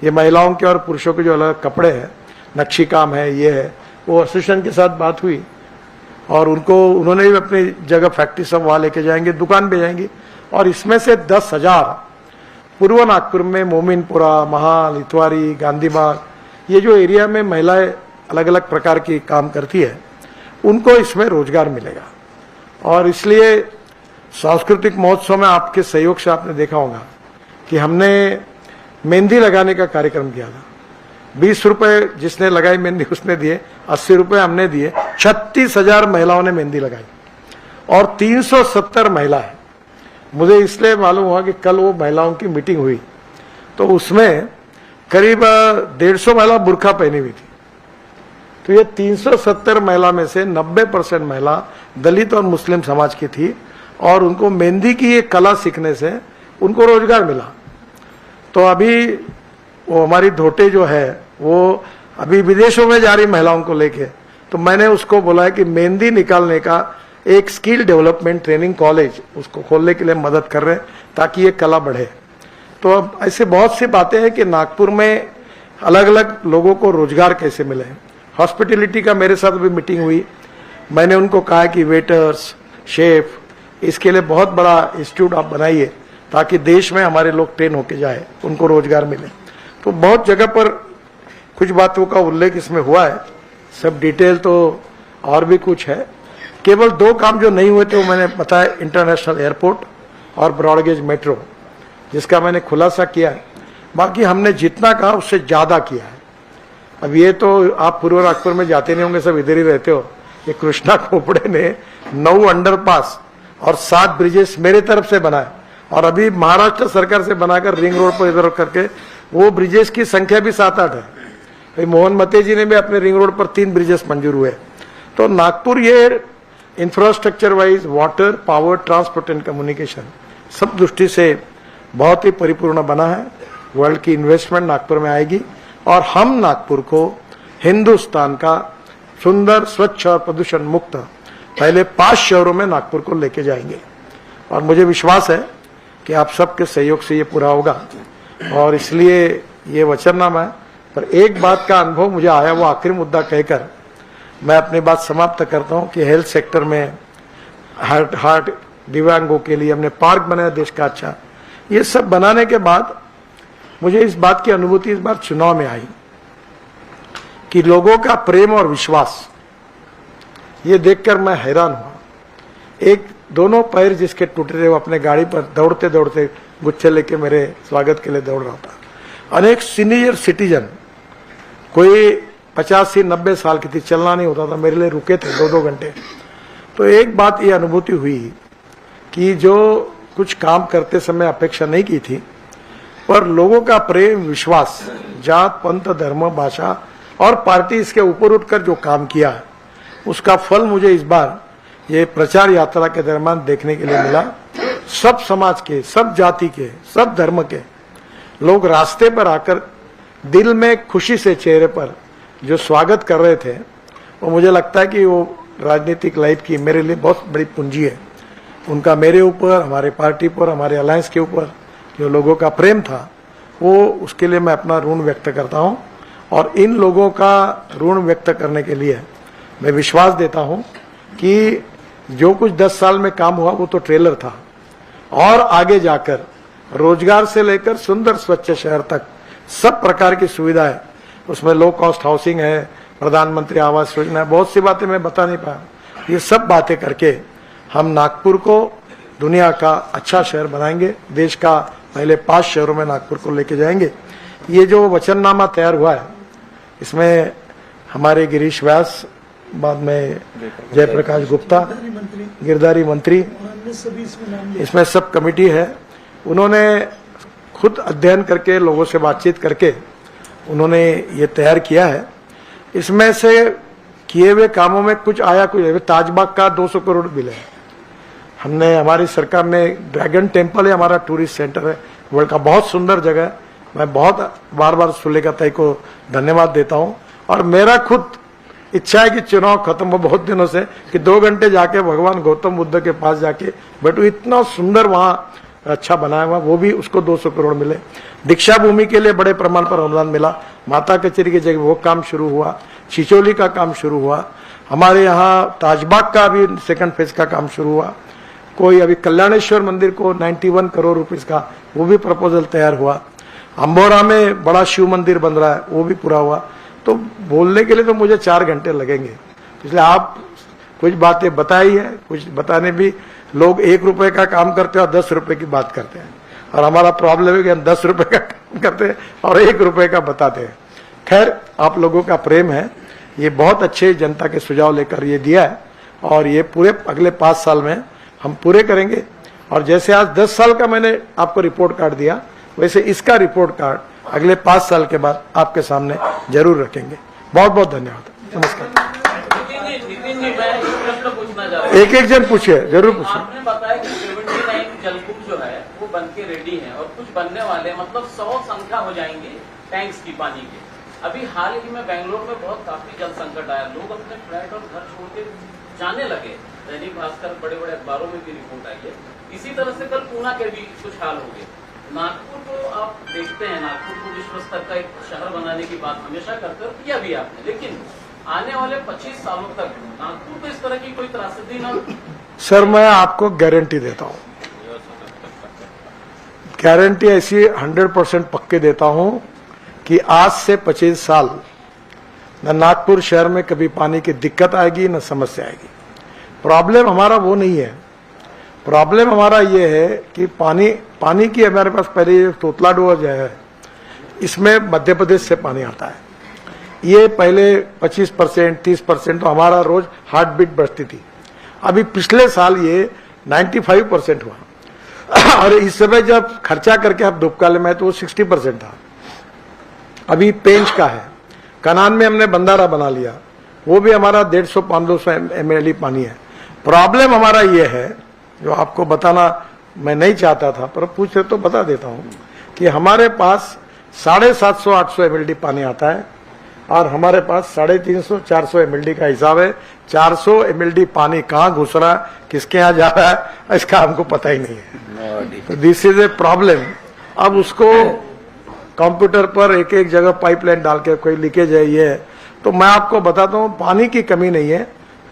ये महिलाओं के और पुरुषों के जो अलग कपड़े हैं, नक्शी काम है, ये है, वो एसोसिएशन के साथ बात हुई और उन्होंने भी अपनी जगह फैक्ट्री सब वहाँ लेके जाएंगे, दुकान पे जाएंगी। और इसमें से 10,000 पूर्व नागपुर में मोमिनपुरा, महाल, इतवारी, गांधी बाग, ये जो एरिया में महिलाएं अलग अलग प्रकार की काम करती है, उनको इसमें रोजगार मिलेगा। और इसलिए सांस्कृतिक महोत्सव में आपके सहयोग से आपने देखा होगा कि हमने मेहंदी लगाने का कार्यक्रम किया था। 20 रुपए जिसने लगाई मेहंदी उसने दिए, 80 रुपए हमने दिए। 36,000 महिलाओं ने मेहंदी लगाई और 370 महिलाएं। मुझे इसलिए मालूम हुआ कि कल वो महिलाओं की मीटिंग हुई तो उसमें करीब 150 महिला बुर्का पहनी हुई थी। तो ये 370 महिला में से 90% महिला दलित और मुस्लिम समाज की थी और उनको मेहंदी की ये कला सीखने से उनको रोजगार मिला। तो अभी वो हमारी धोटे जो है वो अभी विदेशों में जा रही महिलाओं को लेके, तो मैंने उसको बोला है कि मेहंदी निकालने का एक स्किल डेवलपमेंट ट्रेनिंग कॉलेज उसको खोलने के लिए मदद कर रहे हैं ताकि ये कला बढ़े। तो अब ऐसे बहुत सी बातें हैं कि नागपुर में अलग अलग लोगों को रोजगार कैसे मिले। हॉस्पिटलिटी का मेरे साथ भी मीटिंग हुई, मैंने उनको कहा कि वेटर्स, शेफ, इसके लिए बहुत बड़ा इंस्टीट्यूट आप बनाइए ताकि देश में हमारे लोग ट्रेन होके जाए, उनको रोजगार मिले। तो बहुत जगह पर कुछ बातों का उल्लेख इसमें हुआ है, सब डिटेल तो और भी कुछ है। केवल 2 काम जो नहीं हुए थे वो मैंने बताया, इंटरनेशनल एयरपोर्ट और ब्रॉडगेज मेट्रो, जिसका मैंने खुलासा किया है। बाकी हमने जितना कहा उससे ज्यादा किया है। अब ये तो आप पूर्व नागपुर में जाते नहीं होंगे, सब इधर ही रहते हो। ये कृष्णा खोपड़े ने 9 अंडरपास और 7 ब्रिजेस मेरे तरफ से बनाए और अभी महाराष्ट्र सरकार से बनाकर रिंग रोड पर इधर करके वो ब्रिजेस की संख्या भी 7-8 है। भाई मोहन मते जी ने भी अपने रिंग रोड पर 3 ब्रिजेस मंजूर हुए। तो नागपुर ये infrastructure wise, water, power, transport and communication सब दृष्टि से बहुत ही परिपूर्ण बना है। वर्ल्ड की इन्वेस्टमेंट नागपुर में आएगी और हम नागपुर को हिंदुस्तान का सुंदर, स्वच्छ और प्रदूषण मुक्त पहले 5 शहरों में नागपुर को लेके जाएंगे। और मुझे विश्वास है कि आप सबके सहयोग से ये पूरा होगा और इसलिए ये वचननामा है। पर एक बात का अनुभव मुझे आया, वो आखिरी मुद्दा कहकर मैं अपनी बात समाप्त करता हूं कि हेल्थ सेक्टर में हार्ट दिव्यांगों के लिए हमने पार्क बनाया देश का अच्छा। ये सब बनाने के बाद मुझे इस बात की अनुभूति इस बार चुनाव में आई कि लोगों का प्रेम और विश्वास, ये देखकर मैं हैरान हुआ। एक दोनों पैर जिसके टूटे थे वो अपने गाड़ी पर दौड़ते दौड़ते गुच्छे लेके मेरे स्वागत के लिए दौड़ रहा था। अनेक सीनियर सिटीजन, कोई 85-90 साल की थी, चलना नहीं होता था, मेरे लिए रुके थे 2-2 घंटे। तो एक बात ये अनुभूति हुई कि जो कुछ काम करते समय अपेक्षा नहीं की थी, पर लोगों का प्रेम, विश्वास, जात, पंथ, धर्म, भाषा और पार्टी इसके ऊपर उठकर जो काम किया है उसका फल मुझे इस बार ये प्रचार यात्रा के दरमियान देखने के लिए मिला। सब समाज के, सब जाति के, सब धर्म के लोग रास्ते पर आकर दिल में खुशी से चेहरे पर जो स्वागत कर रहे थे, वो मुझे लगता है कि वो राजनीतिक लाइफ की मेरे लिए बहुत बड़ी पूंजी है। उनका मेरे ऊपर, हमारे पार्टी पर, हमारे अलायंस के ऊपर जो लोगों का प्रेम था, वो उसके लिए मैं अपना ऋण व्यक्त करता हूं। और इन लोगों का ऋण व्यक्त करने के लिए मैं विश्वास देता हूं कि जो कुछ 10 साल में काम हुआ वो तो ट्रेलर था, और आगे जाकर रोजगार से लेकर सुंदर स्वच्छ शहर तक सब प्रकार की सुविधाएं, उसमें लो कॉस्ट हाउसिंग है, प्रधानमंत्री आवास योजना है, बहुत सी बातें मैं बता नहीं पाया। ये सब बातें करके हम नागपुर को दुनिया का अच्छा शहर बनाएंगे, देश का पहले 5 शहरों में नागपुर को लेके जाएंगे। ये जो वचननामा तैयार हुआ है, इसमें हमारे गिरीश व्यास बाद में जयप्रकाश गुप्ता, गिरधारी मंत्री, इसमें सब कमेटी है। उन्होंने खुद अध्ययन करके, लोगों से बातचीत करके उन्होंने ये तैयार किया है। इसमें से किए हुए कामों में कुछ आया, कुछ ताजबाग का 200 करोड़ बिल है। हमने, हमारी सरकार ने, ड्रैगन टेम्पल है हमारा टूरिस्ट सेंटर है वर्ल्ड का, बहुत सुंदर जगह है। मैं बहुत बार बार सुलेखा ताई को धन्यवाद देता हूं। और मेरा खुद इच्छा है कि चुनाव खत्म हो बहुत दिनों से, कि 2 घंटे जाके भगवान गौतम बुद्ध के पास जाके बैठू। इतना सुंदर वहां अच्छा बनाया हुआ, वो भी उसको 200 करोड़ मिले। दीक्षा भूमि के लिए बड़े प्रमाण पर अनुदान मिला। माता कचेरी की जगह वो काम शुरू हुआ। छिचोली का काम शुरू हुआ। हमारे यहाँ ताजबाग का भी सेकंड फेज का काम शुरू हुआ। कोई अभी कल्याणेश्वर मंदिर को 91 करोड़ रुपीस का वो भी प्रपोजल तैयार हुआ। अंबोरा में बड़ा शिव मंदिर बन रहा है, वो भी पूरा हुआ। तो बोलने के लिए तो मुझे 4 घंटे लगेंगे, इसलिए आप कुछ बातें बताई है, कुछ बताने भी। लोग 1 रुपए का काम करते हैं और 10 रुपए की बात करते हैं, और हमारा प्रॉब्लम है कि हम 10 रुपए का काम करते हैं और 1 रुपए का बताते हैं। खैर, आप लोगों का प्रेम है, ये बहुत अच्छे जनता के सुझाव लेकर ये दिया है, और ये पूरे अगले 5 साल में हम पूरे करेंगे। और जैसे आज 10 साल का मैंने आपको रिपोर्ट कार्ड दिया, वैसे इसका रिपोर्ट कार्ड अगले 5 साल के बाद आपके सामने जरूर रखेंगे। बहुत बहुत धन्यवाद। नमस्कार। एक एक जन पूछिए, जरूर पूछिए। आपने बताया कि 79 जलकूप जो है वो बन के रेडी है, और कुछ बनने वाले, मतलब 100 संख्या हो जाएंगे टैंक्स की पानी के। अभी हाल ही में बेंगलोर में बहुत काफी जल संकट आया, लोग अपने फ्लैट और घर छोड़ के जाने लगे। दैनिक भास्कर, बड़े बड़े अखबारों में भी रिपोर्ट आई है। इसी तरह से कल पूना के भी कुछ हाल हो गए। नागपुर को आप देखते हैं, नागपुर को विश्व स्तर का एक शहर बनाने की बात हमेशा करते हो, किया भी आपने, लेकिन आने वाले 25 सालों तक नागपुर को इस तरह की कोई त्रासदी न। सर, मैं आपको गारंटी देता हूं, गारंटी ऐसी 100% पक्के देता हूं कि आज से 25 साल न नागपुर शहर में कभी पानी की दिक्कत आएगी न समस्या आएगी। प्रॉब्लम हमारा वो नहीं है। प्रॉब्लम हमारा ये है कि पानी की हमारे पास पहले तोतलाडोह जो है, इसमें मध्य प्रदेश से पानी आता है। ये पहले 25% 30% तो हमारा रोज हार्ट बीट बढ़ती थी। अभी पिछले साल ये 95% हुआ, और इस समय जब खर्चा करके आप दुबकाले में तो वो 60% था। अभी पेंच का है, कनान में हमने बंदारा बना लिया, वो भी हमारा 150-500 ml पानी है। प्रॉब्लम हमारा ये है, जो आपको बताना मैं नहीं चाहता था, पर पूछे तो बता देता हूं, कि हमारे पास 750-800 ml पानी आता है, और हमारे पास 350-400 ml का हिसाब है। 400 ml पानी कहाँ घुस रहा है, किसके यहाँ जा रहा है, इसका हमको पता ही नहीं है। तो दिस इज ए प्रॉब्लम। अब उसको कंप्यूटर पर एक एक जगह पाइपलाइन डाल के कोई लीकेज है, ये है। तो मैं आपको बताता हूँ, पानी की कमी नहीं है,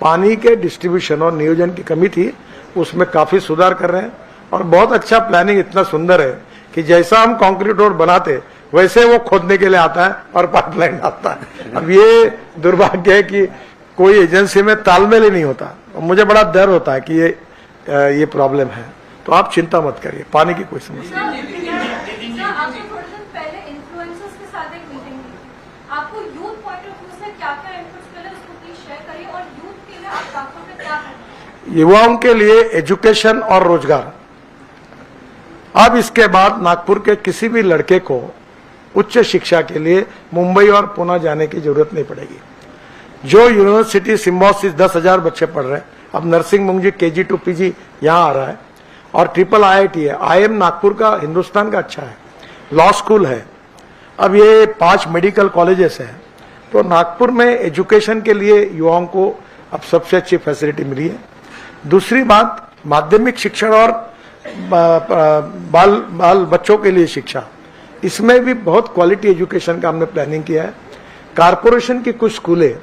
पानी के डिस्ट्रीब्यूशन और नियोजन की कमी थी, उसमें काफी सुधार कर रहे हैं। और बहुत अच्छा प्लानिंग, इतना सुंदर है कि जैसा हम कंक्रीट रोड बनाते वैसे वो खोदने के लिए आता है और पाइपलाइन डालता है। अब ये दुर्भाग्य है कि कोई एजेंसी में तालमेल ही नहीं होता, और मुझे बड़ा डर होता है कि ये प्रॉब्लम है। तो आप चिंता मत करिए, पानी की कोई समस्या नहीं। आपने थोड़े दिन पहले इन्फ्लुएंसर्स के साथ एक मीटिंग की, आपको यूथ पॉइंट ऑफ व्यू से क्या-क्या इनपुट्स मिले, उसको प्लीज शेयर करिए। और यूथ के लिए आप नागपुर में क्या करें? युवाओं के लिए एजुकेशन और रोजगार। अब इसके बाद नागपुर के किसी भी लड़के को उच्च शिक्षा के लिए मुंबई और पुणे जाने की जरूरत नहीं पड़ेगी। जो यूनिवर्सिटी सिम्बोसिस 10,000 बच्चे पढ़ रहे हैं, अब नर्सिंग मुंजी KG to PG यहाँ आ रहा है, और ट्रिपल IIT है। IIM नागपुर का हिंदुस्तान का अच्छा है, लॉ स्कूल है, अब ये 5 मेडिकल कॉलेजेस हैं। तो नागपुर में एजुकेशन के लिए युवाओं को अब सबसे अच्छी फैसिलिटी मिली है। दूसरी बात, माध्यमिक शिक्षण और बाल बच्चों के लिए शिक्षा, इसमें भी बहुत क्वालिटी एजुकेशन का हमने प्लानिंग किया है। कारपोरेशन की कुछ स्कूलें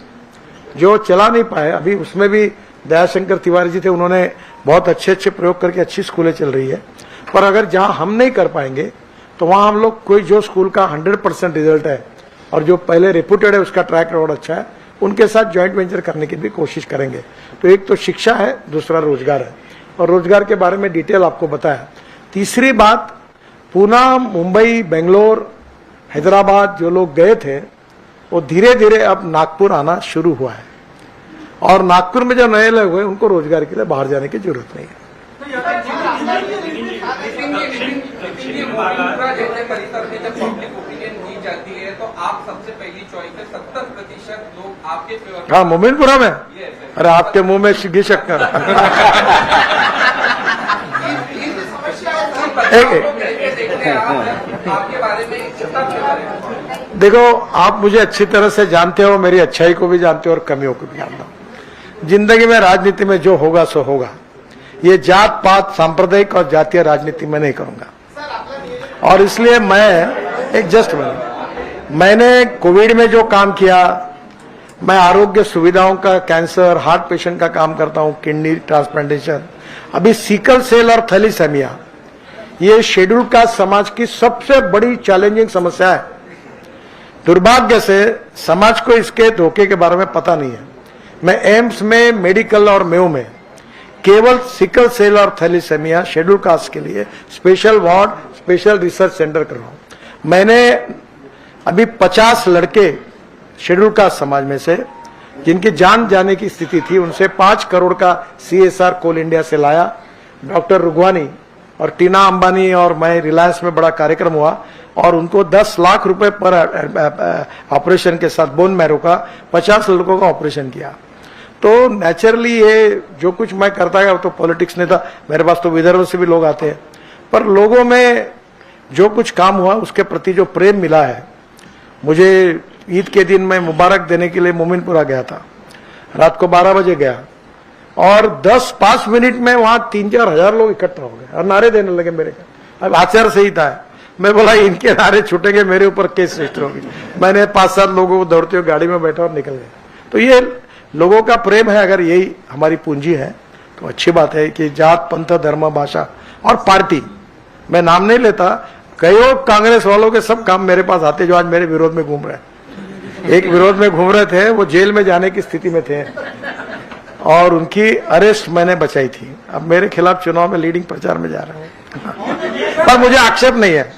जो चला नहीं पाए, अभी उसमें भी दयाशंकर तिवारी जी थे, उन्होंने बहुत अच्छे प्रयोग करके अच्छी स्कूलें चल रही है। पर अगर जहां हम नहीं कर पाएंगे तो वहां हम लोग कोई जो स्कूल का 100% रिजल्ट है और जो पहले रेपुटेड है, उसका ट्रैक रिकॉर्ड अच्छा है, उनके साथ ज्वाइंट वेंचर करने की भी कोशिश करेंगे। तो एक तो शिक्षा है, दूसरा रोजगार है, और रोजगार के बारे में डिटेल आपको बताया। तीसरी बात, पूना, मुंबई, बेंगलोर, हैदराबाद जो लोग गए थे, वो धीरे धीरे अब नागपुर आना शुरू हुआ है। और नागपुर में जो नए लोग हुए उनको रोजगार के लिए बाहर जाने की जरूरत नहीं है। जैसे परिसर में जब पब्लिक ओपिनियन की जाती है तो आप सबसे पहली चॉइस है, 70% लोग आपके फेवर। हाँ, मोमिनपुरा में। अरे आपके मुंह में घी शक्कर। आपके बारे में कितना फेवर है? देखो, आप मुझे अच्छी तरह से जानते हो, मेरी अच्छाई को भी जानते हो और कमियों को भी जानते हो। जिंदगी में राजनीति में जो होगा सो होगा। ये जात पात सांप्रदायिक और जातीय राजनीति में नहीं करूंगा। और इसलिए मैंने कोविड में जो काम किया, मैं आरोग्य सुविधाओं का, कैंसर, हार्ट पेशेंट का काम करता हूं, किडनी ट्रांसप्लांटेशन, अभी सिकल सेल और थैलीसेमिया, ये शेड्यूल कास्ट समाज की सबसे बड़ी चैलेंजिंग समस्या है। दुर्भाग्य से समाज को इसके धोखे के बारे में पता नहीं है। मैं एम्स में, मेडिकल और मेयो में केवल सिकल सेल और थैलीसेमिया शेड्यूल कास्ट के लिए special ward, special research centre कर रहा हूं। मैंने अभी 50 लड़के शेड्यूल कास्ट समाज में से जिनकी जान जाने की स्थिति थी, उनसे 5 करोड़ का CSR कोल इंडिया से लाया। डॉक्टर रुगवानी और टीना अंबानी और मैं रिलायंस में बड़ा कार्यक्रम हुआ और उनको 10 लाख रुपए पर ऑपरेशन के साथ बोन मैरो का 50 लड़कों का ऑपरेशन किया। तो नेचुरली ये जो कुछ मैं करता गया वो तो पॉलिटिक्स नहीं था, मेरे पास तो विदर्भ से भी लोग आते हैं, पर लोगों में जो कुछ काम हुआ उसके प्रति जो प्रेम मिला है। मुझे ईद के दिन मैं मुबारक देने के लिए मोमिनपुरा गया था, रात को 12 बजे गया और 10-5 मिनट में वहां 3-4 हजार लोग इकट्ठा हो गए और नारे देने लगे मेरे का। अब आचार संहिता है, मैं बोला इनके नारे छूटेंगे, मेरे ऊपर केस रजिस्टर होगी। मैंने 5-7 लोगों को दौड़ते हुए गाड़ी में बैठा और निकल गया। तो ये लोगों का प्रेम है। अगर यही हमारी पूंजी है तो अच्छी बात है कि जात, पंथ, धर्म, भाषा और पार्टी, मैं नाम नहीं लेता, कई कांग्रेस वालों के सब काम मेरे पास आते जो आज मेरे विरोध में घूम रहे हैं। एक विरोध में घूम रहे थे, वो जेल में जाने की स्थिति में थे और उनकी अरेस्ट मैंने बचाई थी। अब मेरे खिलाफ चुनाव में लीडिंग प्रचार में जा रहे हैं, पर मुझे आक्षेप नहीं है।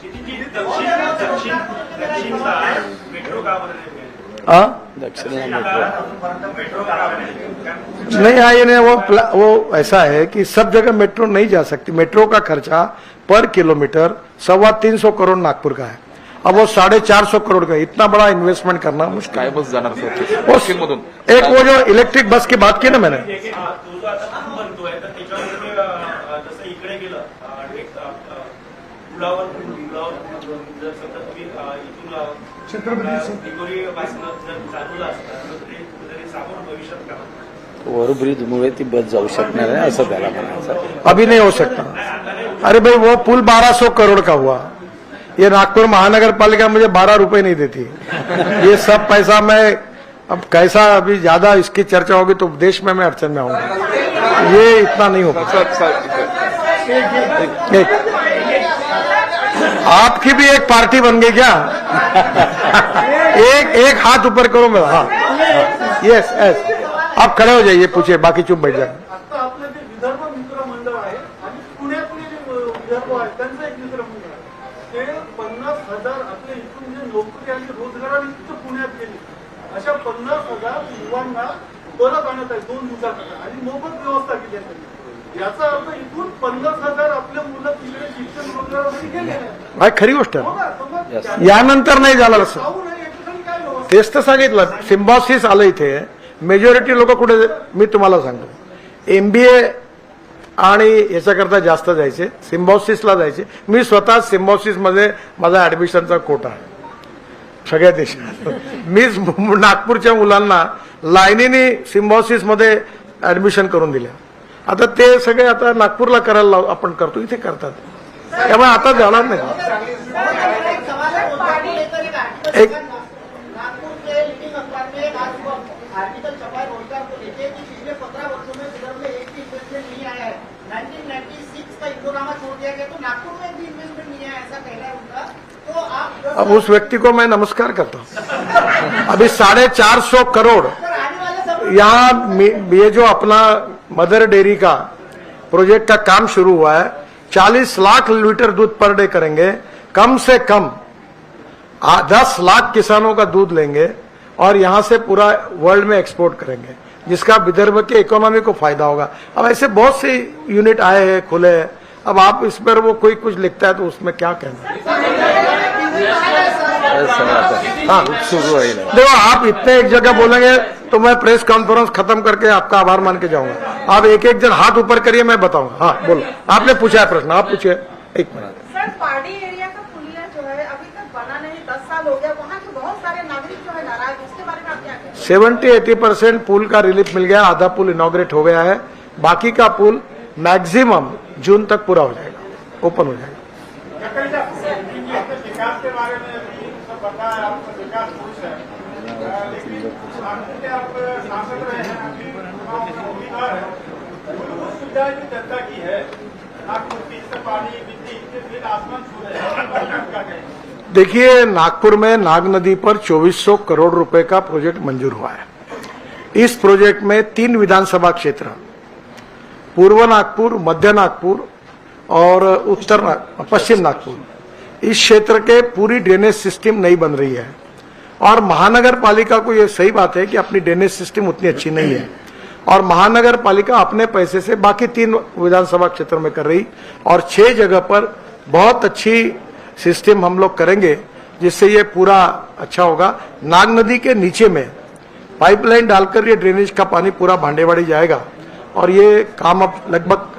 नहीं, हाँ, ये नहीं, वो ऐसा है कि सब जगह मेट्रो नहीं जा सकती। मेट्रो का खर्चा पर किलोमीटर 325 करोड़ नागपुर का है। अब वो 450 करोड़ का, इतना बड़ा इन्वेस्टमेंट करना मुश्किल है। बस जाणार एक वो जो इलेक्ट्रिक बस की बात की ना मैंने, ओव्हरब्रिजमुळे ती बस जाऊ शकणार आहे असं त्याला म्हणायचं। अभी नहीं हो सकता। अरे भाई, वो पुल 1200 करोड़ का हुआ, ये नागपुर महानगर पालिका मुझे 12 रुपए नहीं देती। ये सब पैसा मैं, अब कैसा, अभी ज्यादा इसकी चर्चा होगी तो देश में मैं अड़चन में आऊंगा। ये इतना नहीं होगा। आपकी भी एक पार्टी बन गई क्या? एक हाथ ऊपर करो मेरा। हाँ, यस यस, आप खड़े हो जाइए, पूछिए, बाकी चुप बैठ जाए। आता आपलं जे विदर्भ मित्र मंडळ आहे आणि पुण्यातले जे विदर्भ आहे त्यांचं एक मित्र मंडळ आहे, ते 50,000 आपल्या इथून जे नोकरी आणि रोजगारानिमित्त पुण्यात गेले, अशा 50,000 युवांना परत आणत आहे 2 दिवसासाठी आणि मोफत व्यवस्था केली आहे त्यांनी। याचा अर्थ इथून 50,000 आपल्या मुलं तिकडे शिक्षण रोजगारासाठी गेले आहेत। भाई, खरी गोष्ट हो आहे। ना? मग यानंतर नाही झालं असं, जाऊ नये याच्यासाठी काय व्यवस्था? तेच तर सांगितलं। सिम्बॉसिस आलं इथे, मेजॉरिटी लोक कुठे, मी तुम्हाला सांगतो, MBA आणि याच्याकरता जास्त जायचे, सिम्बॉसिसला जायचे। मी स्वतः सिम्बॉसिस मध्ये माझा ऍडमिशनचा कोटा आहे सगळ्या देशात। मीच नागपूरच्या मुलांना लाईनीने सिम्बॉसिस मध्ये ऍडमिशन करून दिल्या। आता ते सगळे आता नागपूरला करायला आपण करतो, इथे करतात, त्यामुळे आता जाणार नाही। एक नागपुर के लीडिंग अखबार में एक आर्टिकल छपा है रोजगार को लेकर कि पिछले 15 वर्षों में विदर्भ में एक भी इन्वेस्टमेंट नहीं आया है। 1996 का इंदोरामा छोड़ दिया गया, तो नागपुर में भी इन्वेस्टमेंट नहीं आया, ऐसा कहना है उनका। तो आप अब उस व्यक्ति को मैं नमस्कार करता हूँ। अभी 450 करोड़ आने वाले सब यहाँ ये जो अपना मदर डेयरी का प्रोजेक्ट का काम शुरू हुआ है, 40 लाख लीटर दूध पर डे करेंगे, कम से कम 10 लाख किसानों का दूध लेंगे और यहां से पूरा वर्ल्ड में एक्सपोर्ट करेंगे। जिसका विदर्भ के इकोनॉमी को फायदा होगा। अब ऐसे बहुत से यूनिट आए हैं, खुले हैं। अब आप इस पर वो कोई कुछ लिखता है तो उसमें क्या कहना। हाँ देखो, आप इतने एक जगह बोलेंगे तो मैं प्रेस कॉन्फ्रेंस खत्म करके आपका आभार मान के जाऊंगा। आप एक एक जन हाथ ऊपर करिए, मैं बताऊंगा। हाँ बोलो, आपने पूछा है प्रश्न, आप पूछिए। एक मिनट। सर, पहाड़ी एरिया का पुलिया जो है अभी तक बना नहीं, 10 साल हो गया, वहाँ के बहुत सारे नागरिक जो है नाराज, इसके बारे में आप क्या कहें? 70-80% पुल का रिलीफ मिल गया, आधा पुल इनॉग्रेट हो गया है, बाकी का पुल मैक्सिमम जून तक पूरा हो जाएगा, ओपन हो जाएगा। विकास के बारे में अभी सब पता है, आपका विकास पुरुष है, लेकिन नागपुर के आप सांसद रहे हैं, अभी उम्मीदवार है, मूलभूत सुविधाएं की चर्चा की है, नागपुर की पानी, बिजली, इनके बिल आसमान छू रहे हैं। देखिए, नागपुर में नाग नदी पर 2400 करोड़ रुपए का प्रोजेक्ट मंजूर हुआ है। इस प्रोजेक्ट में 3 विधानसभा क्षेत्र, पूर्व नागपुर, मध्य नागपुर और पश्चिम नागपुर, इस क्षेत्र के पूरी ड्रेनेज सिस्टम नहीं बन रही है। और महानगर पालिका को यह सही बात है कि अपनी ड्रेनेज सिस्टम उतनी अच्छी नहीं है, और महानगर पालिका अपने पैसे से बाकी 3 विधानसभा क्षेत्र में कर रही, और 6 जगह पर बहुत अच्छी सिस्टम हम लोग करेंगे, जिससे ये पूरा अच्छा होगा। नाग नदी के नीचे में पाइपलाइन डालकर ये ड्रेनेज का पानी पूरा भांडेवाड़ी जाएगा, और ये काम अब लगभग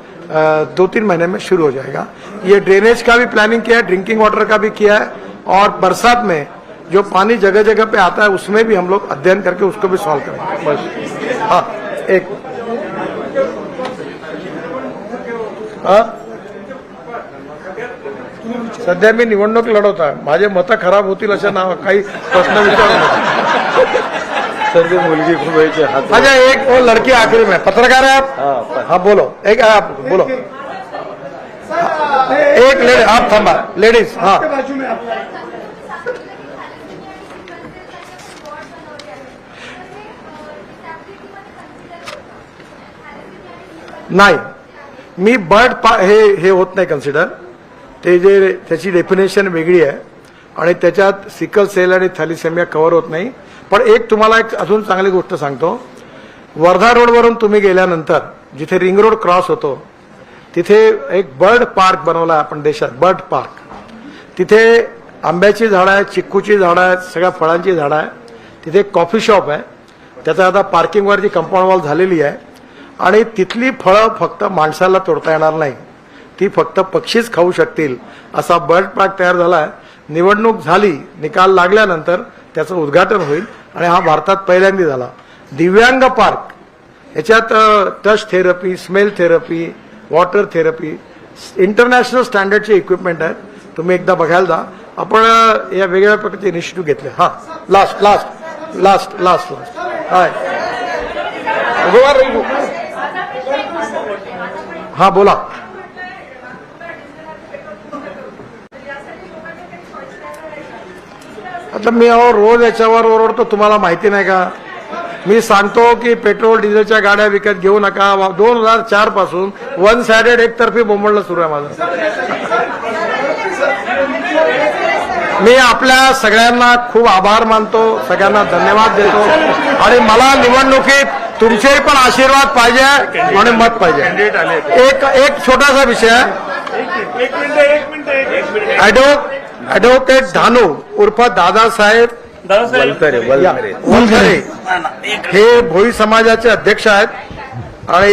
2-3 महीने में शुरू हो जाएगा। ये ड्रेनेज का भी प्लानिंग किया है, ड्रिंकिंग वाटर का भी किया है, और बरसात में जो पानी जगह जगह पे आता है उसमें भी हम लोग अध्ययन करके उसको भी सॉल्व करेंगे। बस हाँ, एक सध्या मी निवडणूक लढवत आहे, माझे मतं खराब होतील अशा नाव काही प्रश्न विचारू नका। सर ती मुलगी खूप वेळची हात अच्छा, एक वो लड़की आखिरी में, पत्रकार है आप? हाँ बोलो, एक आप बोलो। एक लेडी, आप थमा, लेडीज। हाँ नाही, मी बर्ड हे होत नाही कन्सिडर, ते जे त्याची डेफिनेशन वेगळी आहे आणि त्याच्यात सिकल सेल आणि थॅलिसेमिया कव्हर होत नाही। पण एक तुम्हाला एक अजून चांगली गोष्ट सांगतो, वर्धा रोडवरून तुम्ही गेल्यानंतर जिथे रिंग रोड क्रॉस होतो तिथे एक बर्ड पार्क बनवला आपण देशात, बर्ड पार्क। तिथे आंब्याची झाडं आहेत, चिक्कूची झाडं आहेत, सगळ्या फळांची झाडं आहेत, तिथे एक कॉफी शॉप आहे, त्याचा आता पार्किंगवरची कंपाऊंड वॉल झालेली आहे, आणि तिथली फळं फक्त माणसाला तोडता येणार नाही, ती फक्त पक्षीच खाऊ शकतील असा बर्ड पार्क तयार झाला आहे। निवडणूक झाली, निकाल लागल्यानंतर त्याचं उद्घाटन होईल, आणि हा भारतात पहिल्यांदा झाला। दिव्यांग पार्क, याच्यात touch therapy, smell therapy, water therapy, international स्टँडर्डचे इक्विपमेंट आहेत, तुम्ही एकदा बघायला जा। आपण या वेगवेगळ्या प्रकारचे इनिशिएटिव्ह घेतले। हा last last last last last hi, हा बोला। आता मी रोज याच्यावर ओरडतो, तुम्हाला माहिती नाही का? मी सांगतो की पेट्रोल डिझेलच्या गाड्या विकत घेऊ नका। 2004 पासून वन साइडेड एकतर्फी बोंबलणं सुरू आहे माझं। मी आपल्या सगळ्यांना खूप आभार मानतो, सगळ्यांना धन्यवाद देतो, आणि मला निवडणुकीत तुमचेही पण आशीर्वाद पाहिजे आणि मत पाहिजे। एक छोटासा विषय, ॲडव्होकेट धानू उर्फ दादासाहेब वलथरे हे भोई समाजाचे अध्यक्ष आहेत, आणि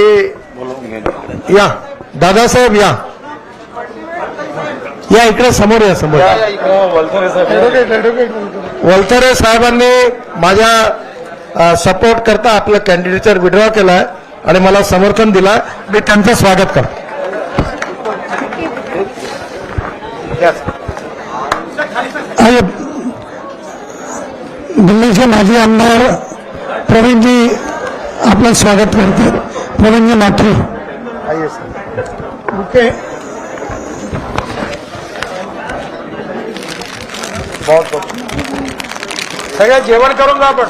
या दादासाहेब या इकडे समोर या, समोर। वलथरे साहेबांनी माझ्या सपोर्ट करता आपलं कॅन्डिडेचर विड्रॉ केलाय आणि मला समर्थन दिलं, मी त्यांचं स्वागत करतो। दिल्लीचे माजी आमदार प्रवीणजी आपलं स्वागत करतात। प्रवीणजी माथुर, ओके। बहुत सगळ्या जेवण करून जा आपण।